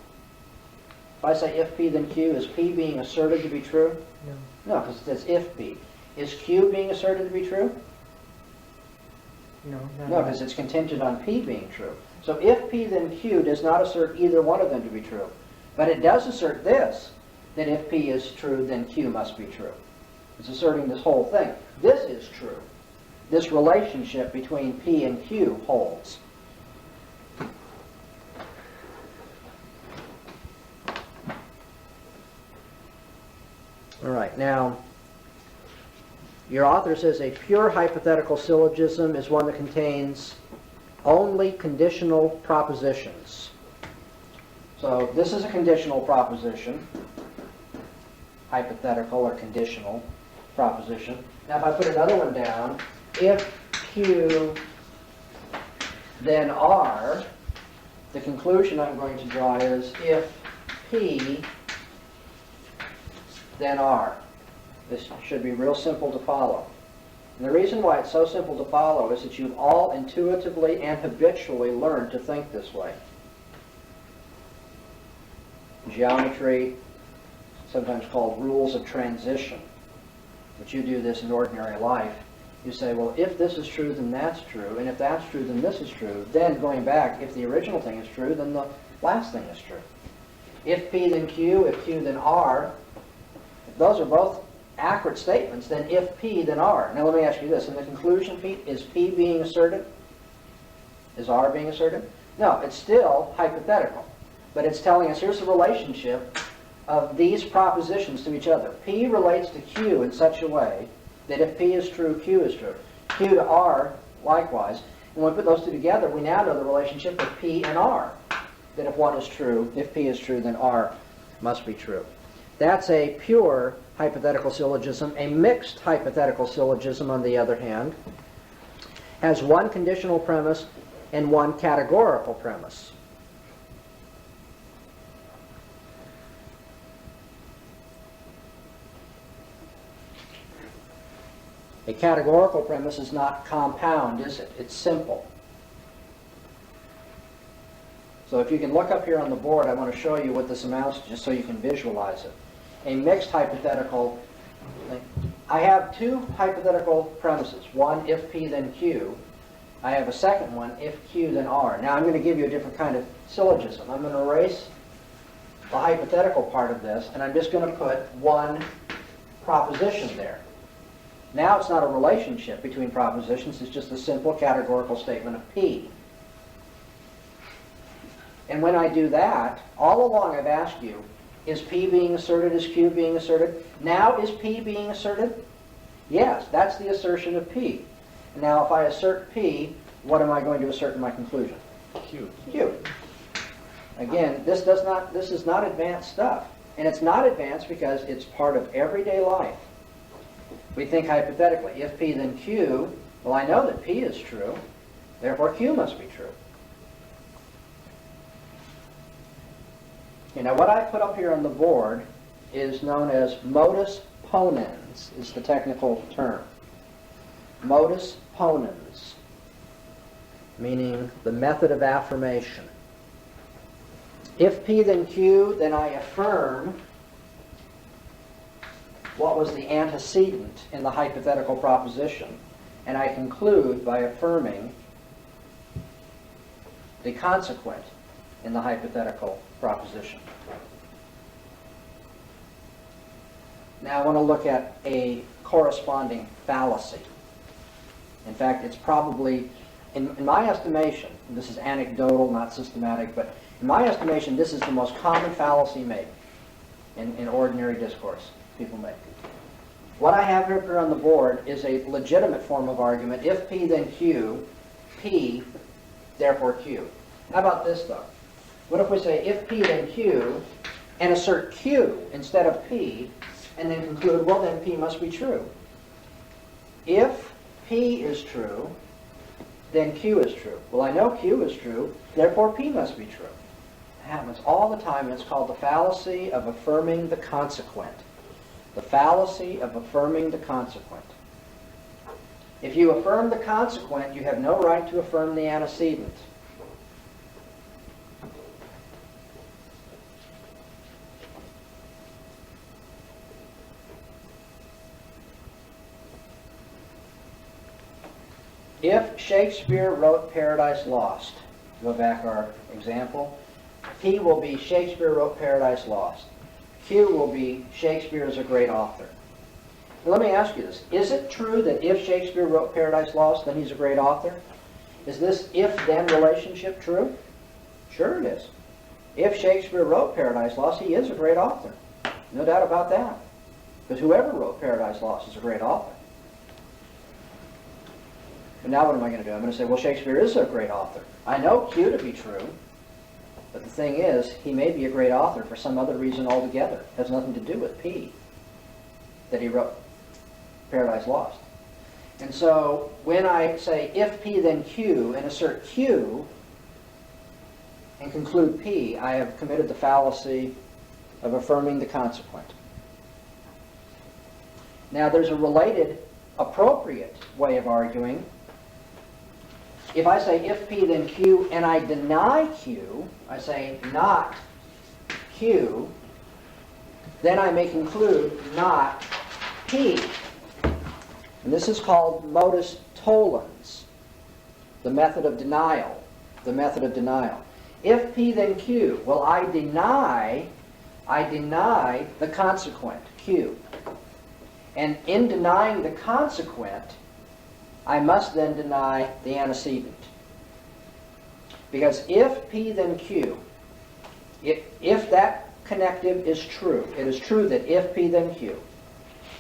If I say if P, then Q, is P being asserted to be true? No. No, because it says if P. Is Q being asserted to be true? No. No, because it's contingent on P being true. So if P, then Q does not assert either one of them to be true. But it does assert this, that if P is true, then Q must be true. It's asserting this whole thing. This is true. This relationship between P and Q holds. All right, now, your author says a pure hypothetical syllogism is one that contains only conditional propositions. So this is a conditional proposition, hypothetical or conditional proposition. Now if I put another one down, if Q then R, the conclusion I'm going to draw is if P then R. This should be real simple to follow. And the reason why it's so simple to follow is that you've all intuitively and habitually learned to think this way. Geometry, sometimes called rules of transition. But you do this in ordinary life. You say, well, if this is true, then that's true. And if that's true, then this is true. Then going back, if the original thing is true, then the last thing is true. If P, then Q, if Q, then R. If those are both accurate statements, then if P, then R. Now let me ask you this. In the conclusion, is P being asserted? Is R being asserted? No, it's still hypothetical. But it's telling us here's the relationship of these propositions to each other. P relates to Q in such a way that if P is true, Q is true. Q to R, likewise. And when we put those two together, we now know the relationship of P and R. That if one is true, if P is true, then R must be true. That's a pure hypothetical syllogism. A mixed hypothetical syllogism, on the other hand, has one conditional premise and one categorical premise. A categorical premise is not compound, is it? It's simple. So if you can look up here on the board, I want to show you what this amounts to, just so you can visualize it. A mixed hypothetical, I have two hypothetical premises. One, if P, then Q. I have a second one, if Q, then R. Now I'm going to give you a different kind of syllogism. I'm going to erase the hypothetical part of this, and I'm just going to put one proposition there. Now it's not a relationship between propositions, it's just a simple categorical statement of P. And when I do that, all along I've asked you, is P being asserted, is Q being asserted? Now is P being asserted? Yes, that's the assertion of P. Now if I assert P, what am I going to assert in my conclusion? Q. Q. Again, this is not advanced stuff. And it's not advanced because it's part of everyday life. We think hypothetically, if P then Q, well I know that P is true, therefore Q must be true. Okay, now what I put up here on the board is known as modus ponens, is the technical term. Modus ponens, meaning the method of affirmation. If P then Q, then I affirm what was the antecedent in the hypothetical proposition, and I conclude by affirming the consequent in the hypothetical proposition. Now I want to look at a corresponding fallacy. In fact, it's probably, in my estimation, this is anecdotal, not systematic, but in my estimation, this is the most common fallacy made in ordinary discourse people make. What I have here on the board is a legitimate form of argument. If P then Q, P, therefore Q. How about this though? What if we say if P then Q and assert Q instead of P and then conclude, well then P must be true. If P is true, then Q is true. Well, I know Q is true, therefore P must be true. It happens all the time, and it's called the fallacy of affirming the consequent. The fallacy of affirming the consequent. If you affirm the consequent, you have no right to affirm the antecedent. If Shakespeare wrote Paradise Lost, go back our example, P will be Shakespeare wrote Paradise Lost. Q will be Shakespeare is a great author. Now, let me ask you this. Is it true that if Shakespeare wrote Paradise Lost, then he's a great author? Is this if-then relationship true? Sure it is. If Shakespeare wrote Paradise Lost, he is a great author. No doubt about that. Because whoever wrote Paradise Lost is a great author. But now what am I going to do? I'm going to say, well, Shakespeare is a great author. I know Q to be true, but the thing is, he may be a great author for some other reason altogether. It has nothing to do with P, that he wrote Paradise Lost. And so when I say if P then Q and assert Q and conclude P, I have committed the fallacy of affirming the consequent. Now there's a related, appropriate way of arguing. If I say if P then Q and I deny Q, I say not Q, then I may conclude not P. And this is called modus tollens, the method of denial. The method of denial. If P then Q, well, I deny the consequent, Q. And in denying the consequent, I must then deny the antecedent. Because if P then Q, if that connective is true, it is true that if P then Q,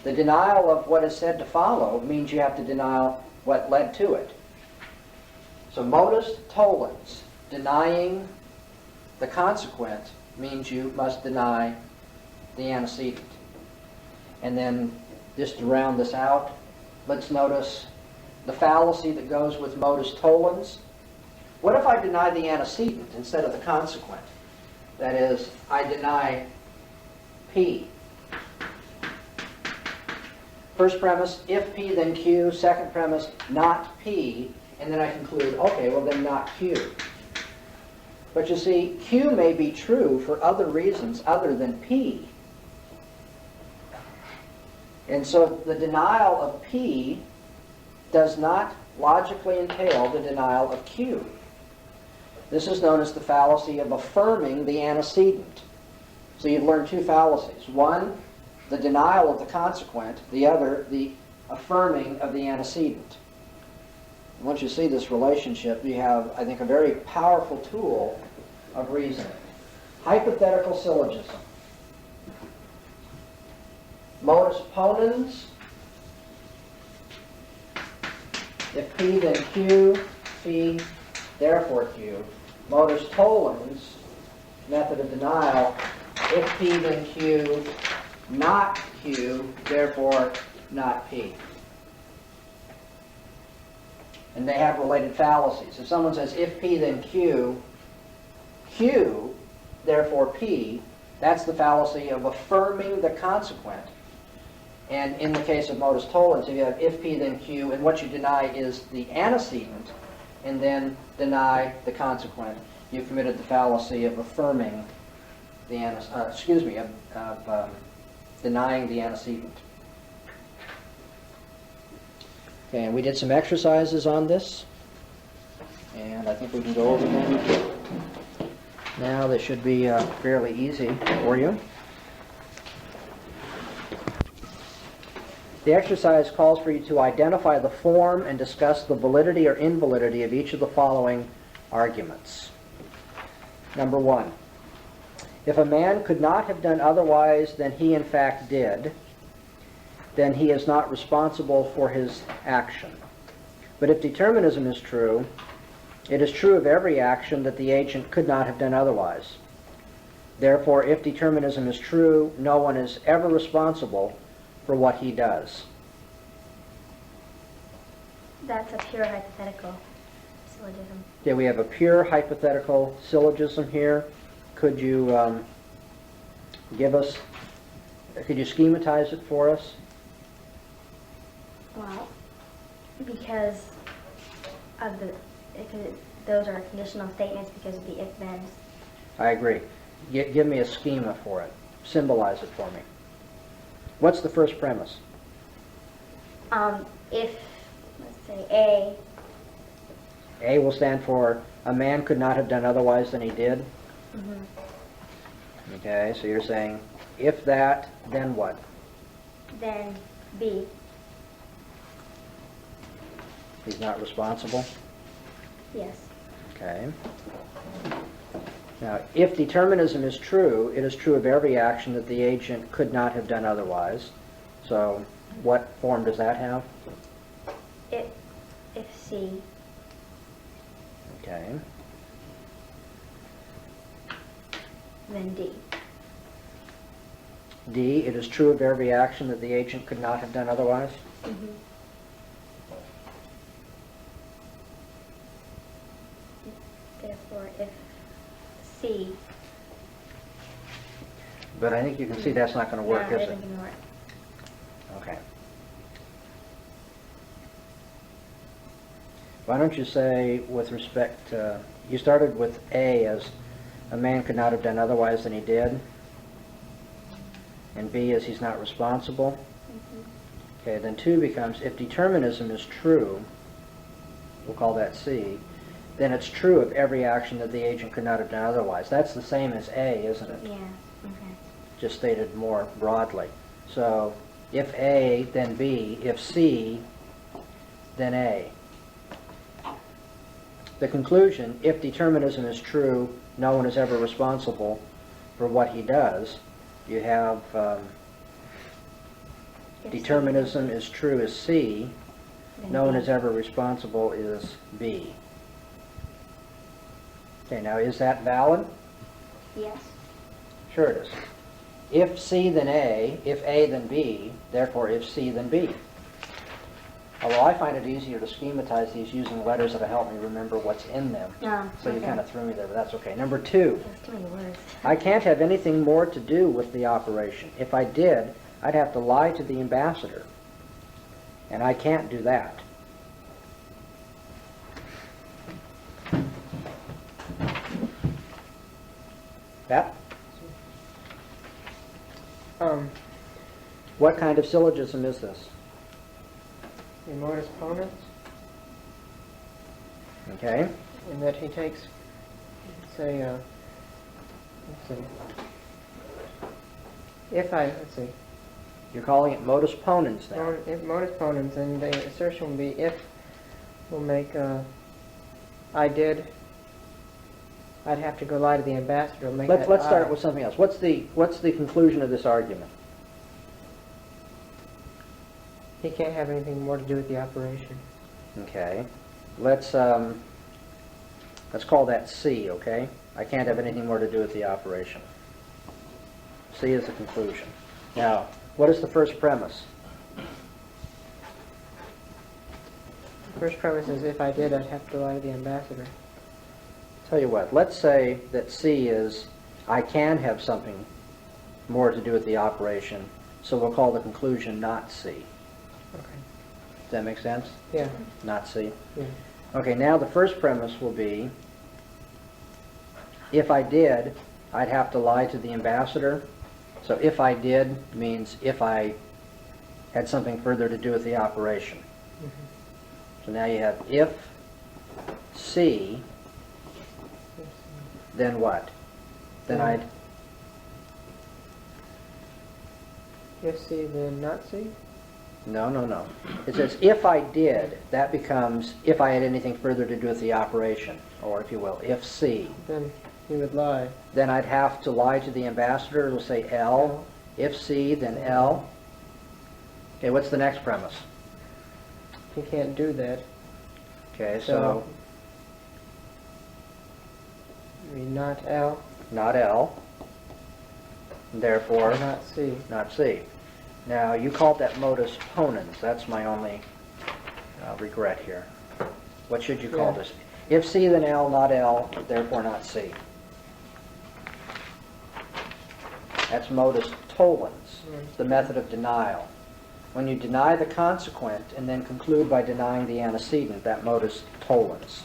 the denial of what is said to follow means you have to deny what led to it. So modus tollens, denying the consequent, means you must deny the antecedent. And then, just to round this out, let's notice the fallacy that goes with modus tollens. What if I deny the antecedent instead of the consequent? That is, I deny P. First premise, if P then Q. Second premise, not P. And then I conclude, okay, well then not Q. But you see, Q may be true for other reasons other than P. And so the denial of P does not logically entail the denial of Q. This is known as the fallacy of affirming the antecedent. So you've learned two fallacies. One, the denial of the consequent. The other, the affirming of the antecedent. And once you see this relationship, you have, I think, a very powerful tool of reasoning. Hypothetical syllogism. Modus ponens. If P then Q, P, therefore Q. Modus tollens, method of denial. If P then Q, not Q, therefore not P. And they have related fallacies. If someone says if P then Q, Q therefore P, that's the fallacy of affirming the consequent. And in the case of modus tollens, if you have if P then Q, and what you deny is the antecedent, and then deny the consequent, you've committed the fallacy of affirming the denying the antecedent. Okay, and we did some exercises on this, and I think we can go over them now. They should be fairly easy for you. The exercise calls for you to identify the form and discuss the validity or invalidity of each of the following arguments. Number 1. If a man could not have done otherwise than he in fact did, then he is not responsible for his action. But if determinism is true, it is true of every action that the agent could not have done otherwise. Therefore, if determinism is true, no one is ever responsible for what he does. That's a pure hypothetical syllogism. Okay, we have a pure hypothetical syllogism here. Could you could you schematize it for us? Well, because those are conditional statements because of the if-thens. I agree. Give me a schema for it. Symbolize it for me. What's the first premise? If, let's say, A will stand for a man could not have done otherwise than he did. Okay, so you're saying if that, then what? then B, He's not responsible? yes. Okay. Now, if determinism is true, it is true of every action that the agent could not have done otherwise. So, what form does that have? If C, Okay. then D. D, it is true of every action that the agent could not have done otherwise. Therefore, if C, But I think you can see that's not going to work, no, is it it? isn't going to work. Okay. Why don't you say, with respect to, you started with A as a man could not have done otherwise than he did, and B as he's not responsible. Okay, then 2 becomes, if determinism is true, we'll call that C, then it's true of every action that the agent could not have done otherwise. That's the same as A, isn't it? Yeah, okay. Just stated more broadly. So, if A, then B. If C, then A. The conclusion, if determinism is true, no one is ever responsible for what he does. You have If determinism is true is C, then no one B. is ever responsible is B. Okay, now is that valid? Yes. Sure it is. If C, then A. If A, then B. Therefore, if C, then B. Although I find it easier to schematize these using letters that'll help me remember what's in them. So you okay. kind of threw me there, but that's okay. Number 2. There's too many words. I can't have anything more to do with the operation. If I did, I'd have to lie to the ambassador. And I can't do that. That? What kind of syllogism is this? In modus ponens, Okay. in that he takes, say, let's see, let's see, You're calling it modus ponens now. if modus ponens, and the assertion will be if will make, I did, I'd have to go lie to the ambassador. Make Let's that start I. with something else. What's the conclusion of this argument? He can't have anything more to do with the operation. Okay. Let's call that C, okay? I can't have anything more to do with the operation. C is the conclusion. Now, what is the first premise? The first premise is if I did, I'd have to lie to the ambassador. Tell you what, let's say that C is I can have something more to do with the operation, so we'll call the conclusion not C. Okay. Does that make sense? Yeah. Not C. Yeah. Okay, now the first premise will be, if I did, I'd have to lie to the ambassador. So if I did means if I had something further to do with the operation. So now you have if C, then what? Then Yeah. I'd, If C, then not C? no. It says if I did, that becomes if I had anything further to do with the operation, or if you will, if C. Then he would lie. Then I'd have to lie to the ambassador. It'll say L. If C, then L. Okay, what's the next premise? He can't do that. Okay, so I mean, not L, not L. Therefore, not C. not C. Now, you called that modus ponens. That's my only regret here. What should you call Yeah. this? If C, then L, not L, therefore not C. That's modus tollens, Right. the method of denial. When you deny the consequent and then conclude by denying the antecedent, that modus tollens.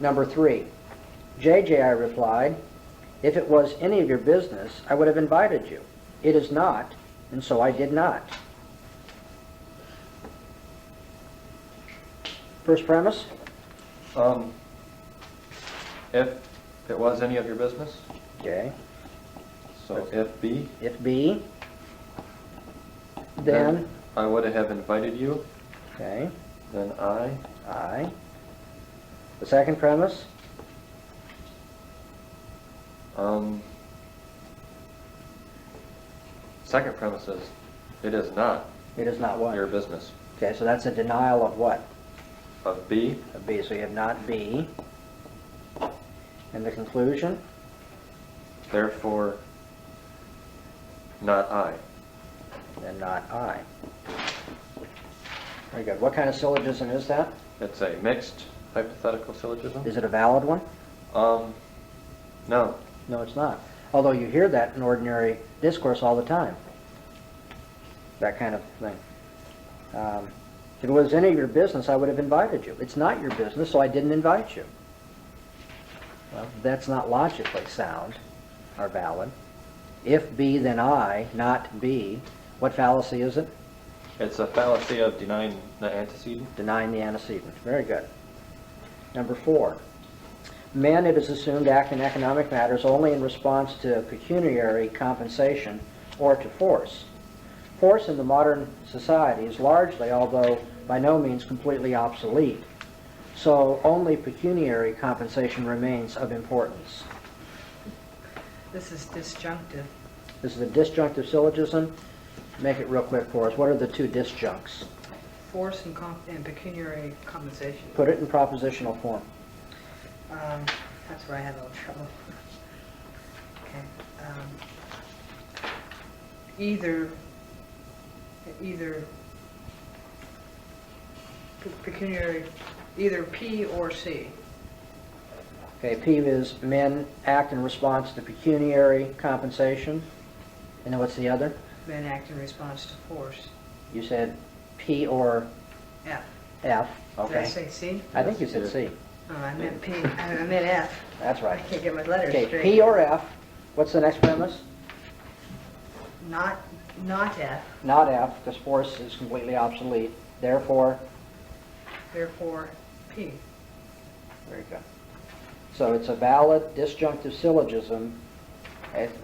Number 3. JJ, I replied, if it was any of your business, I would have invited you. It is not, and so I did not. First premise? If it was any of your business, Okay. so if B, If B, then, I would have invited you, okay, then I, The second premise? Second premise is, it is not It is not what? your business. Okay, so that's a denial of what? Of B, Of B. So you have not B. And the conclusion? therefore, not I. And not I. Very good. What kind of syllogism is that? It's a mixed hypothetical syllogism. Is it a valid one? No. No, it's not. Although you hear that in ordinary discourse all the time. That kind of thing. If it was any of your business, I would have invited you. It's not your business, so I didn't invite you. Well, that's not logically sound or valid. If B, then I, not B. What fallacy is it? It's a fallacy of denying the antecedent. Denying the antecedent. Very good. Number 4. Men, it is assumed, act in economic matters only in response to pecuniary compensation or to force. Force in the modern society is largely, although by no means completely obsolete. So only pecuniary compensation remains of importance. This is disjunctive. This is a disjunctive syllogism. Make it real quick for us. What are the two disjuncts? Force and pecuniary compensation. Put it in propositional form. That's where I had a little trouble. Okay. Either pecuniary, either P or C. Okay, P is men act in response to pecuniary compensation. And then what's the other? Men act in response to force. You said P or F. F. Did I Okay. say C? I think you said C. Oh, I meant P. I meant F. That's I right. can't get my letters Okay, straight. P or F. What's the next premise? Not F. Not F, because force is completely obsolete. Therefore, Therefore, P. very good. So it's a valid disjunctive syllogism.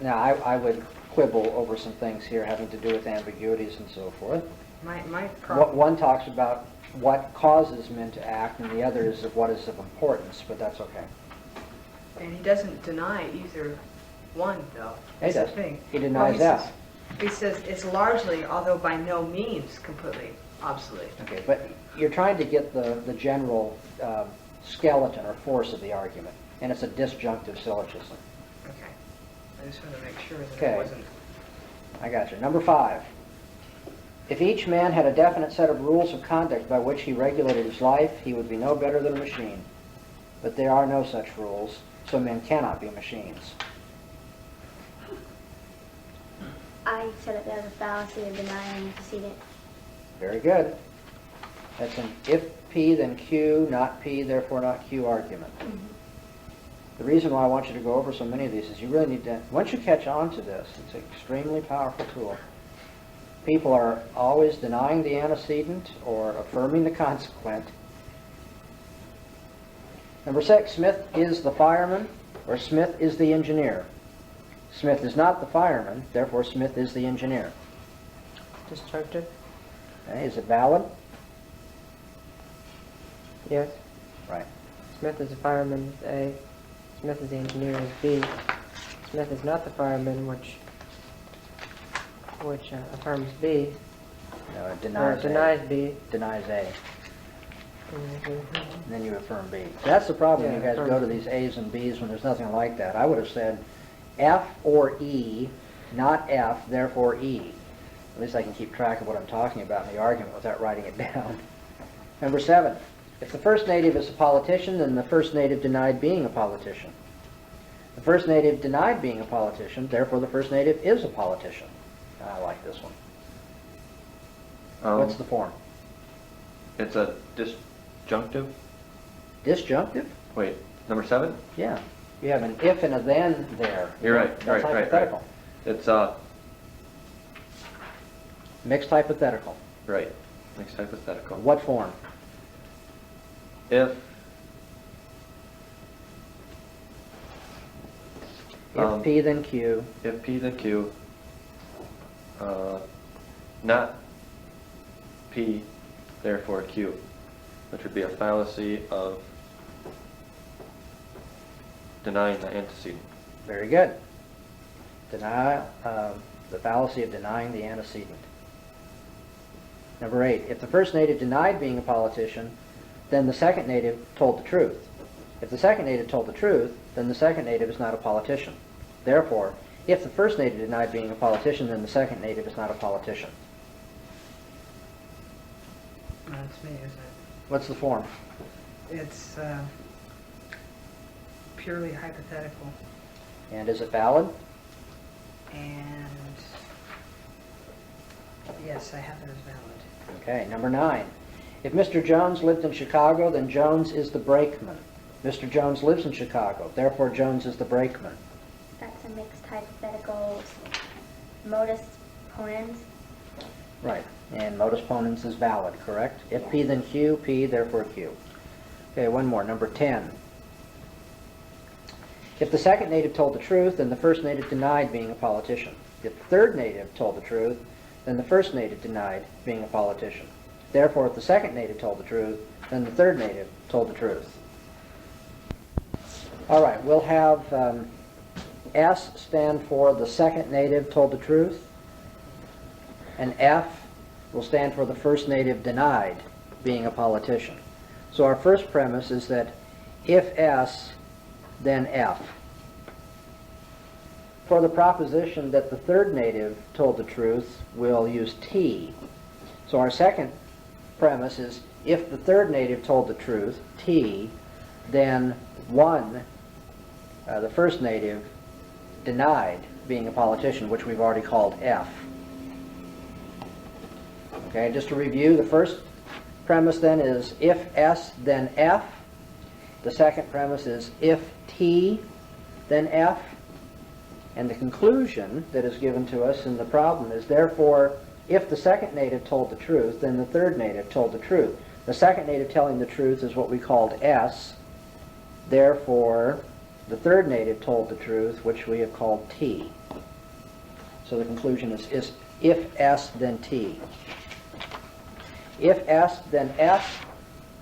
Now, I would quibble over some things here having to do with ambiguities and so forth. My problem. One talks about what causes men to act, and the other is of what is of importance, but that's okay. And he doesn't deny either one, though. He That's the does. thing. He denies Well, F. He says it's largely, although by no means completely obsolete. Okay, but you're trying to get the general skeleton or force of the argument, and it's a disjunctive syllogism. Okay. I just want to make sure that Okay. it wasn't. I got you. Number 5. If each man had a definite set of rules of conduct by which he regulated his life, he would be no better than a machine. But there are no such rules, So men cannot be machines. I said that there's a fallacy of denying antecedent. Very good. That's an if P then Q, not P, therefore not Q argument. The reason why I want you to go over so many of these is you really need to, once you catch on to this, it's an extremely powerful tool. People are always denying the antecedent or affirming the consequent. Number 6, Smith is the fireman or Smith is the engineer. Smith is not the fireman, therefore Smith is the engineer. Disjunctive? Okay, is it valid? Yes. Right. Smith is the fireman is A. Smith is the engineer is B. Smith is not the fireman, which affirms B. No, it Or denies denies A. B. Denies A. Mhm. And then you affirm B. That's the problem when Yeah, you guys affirm go to B. these A's and B's when there's nothing like that. I would have said F or E, not F, therefore E. At least I can keep track of what I'm talking about in the argument without writing it down. Number 7, if the first native is a politician, then the first native denied being a politician. The first native denied being a politician, therefore the first native is a politician. I like this one. What's the form? It's a disjunctive. Disjunctive? Wait, number 7? Yeah. You have an if and a then there. You're right, That's right. hypothetical. It's Mixed hypothetical. right. Mixed hypothetical. What form? If If P then Q. if P then Q, not P, therefore Q, which would be a fallacy of denying the antecedent. Very good. Deny the fallacy of denying the antecedent. Number 8, if the first native denied being a politician, then the second native told the truth. If the second native told the truth, then the second native is not a politician. Therefore, if the first native denied being a politician, then the second native is not a politician. That's me, isn't it? What's the form? It's purely hypothetical, And is it valid? and yes, I have it as valid. Okay, number 9. If Mr. Jones lived in Chicago, then Jones is the brakeman. Mr. Jones lives in Chicago, therefore Jones is the brakeman. That's a mixed hypothetical modus ponens. Right, and modus ponens is valid, correct? If P then Q, P, therefore Q. Okay, one more, number 10. If the second native told the truth, then the first native denied being a politician. If the third native told the truth, then the first native denied being a politician. Therefore, if the second native told the truth, then the third native told the truth. All right, we'll have S stand for the second native told the truth, and F will stand for the first native denied being a politician. So our first premise is that if S, then F. For the proposition that the third native told the truth, we'll use T. So our second premise is if the third native told the truth, T, then 1, the first native, denied being a politician, which we've already called F. Okay, just to review, the first premise then is if S, then F. The second premise is if T, then F. And the conclusion that is given to us in the problem is, therefore, if the second native told the truth, then the third native told the truth. The second native telling the truth is what we called S. Therefore, the third native told the truth, which we have called T. So the conclusion is if S, then T. If S, then F.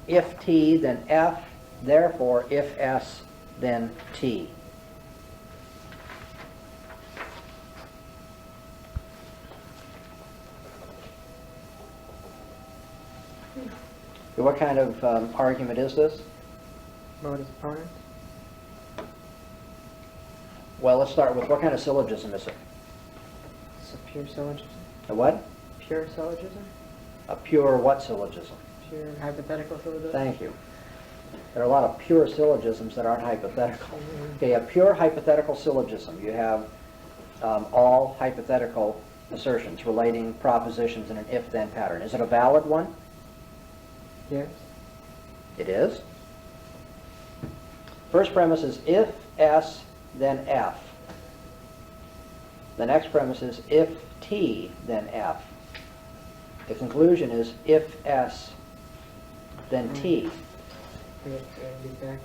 If T, then F. Therefore, if S, then T. What kind of argument is this? Modus ponens? Well, let's start with what kind of syllogism is it? It's a pure syllogism. A what? Pure syllogism? A pure what syllogism? Pure hypothetical syllogism? Thank you. There are a lot of pure syllogisms that aren't hypothetical. Okay, a pure hypothetical syllogism. You have all hypothetical assertions relating propositions in an if-then pattern. Is it a valid one? Yes. It is. First premise is if S, then F. The next premise is if T, then F. The conclusion is if S, then T. It'd be backwards.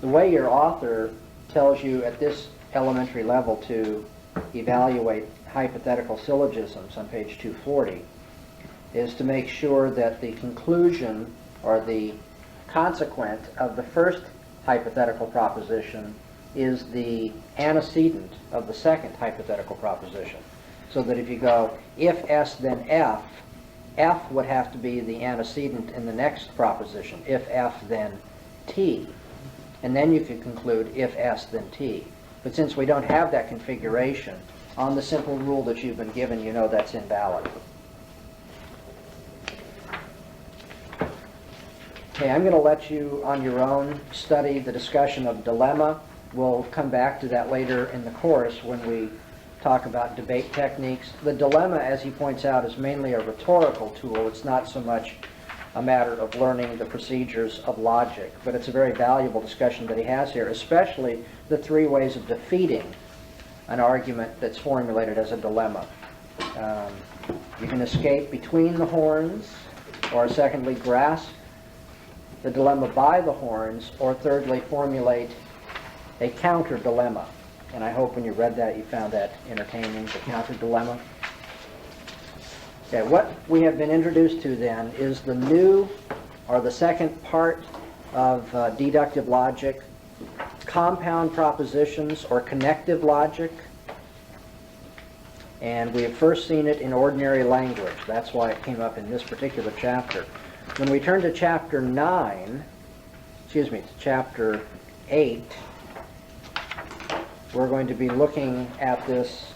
The way your author tells you at this elementary level to evaluate hypothetical syllogisms on page 240 is to make sure that the conclusion or the consequent of the first hypothetical proposition is the antecedent of the second hypothetical proposition. So that if you go if S then F, F would have to be the antecedent in the next proposition, if F then T. And then you could conclude if S then T. But since we don't have that configuration, on the simple rule that you've been given, you know that's invalid. Okay, I'm going to let you on your own study the discussion of dilemma. We'll come back to that later in the course when we talk about debate techniques. The dilemma, as he points out, is mainly a rhetorical tool. It's not so much a matter of learning the procedures of logic, but it's a very valuable discussion that he has here, especially the three ways of defeating an argument that's formulated as a dilemma. You can escape between the horns, or secondly, grasp the dilemma by the horns, or thirdly, formulate a counter dilemma. And I hope when you read that you found that entertaining, the counter dilemma. Okay, what we have been introduced to then is the new, or the second part of deductive logic, compound propositions or connective logic. And we have first seen it in ordinary language. That's why it came up in this particular chapter. When we turn to chapter 8, we're going to be looking at this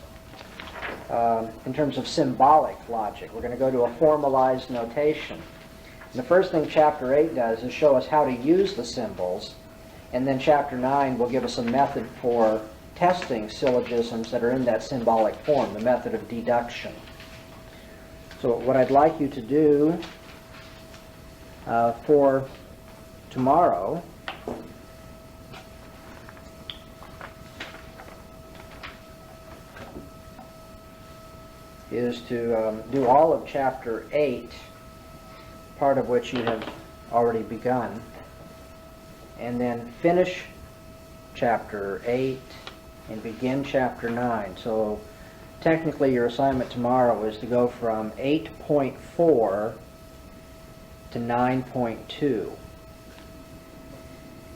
in terms of symbolic logic. We're going to go to a formalized notation. And the first thing chapter 8 does is show us how to use the symbols, and then chapter 9 will give us a method for testing syllogisms that are in that symbolic form, the method of deduction. So what I'd like you to do for tomorrow is to do all of chapter 8, part of which you have already begun, and then finish chapter 8 and begin chapter 9. So technically your assignment tomorrow is to go from 8.4 to 9.2.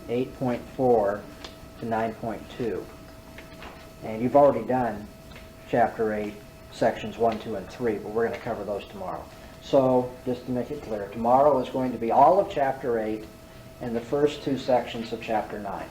8.4 to 9.2. And you've already done chapter 8, sections 1, 2, and 3, but we're going to cover those tomorrow. So, just to make it clear, tomorrow is going to be all of chapter 8 and the first two sections of chapter 9.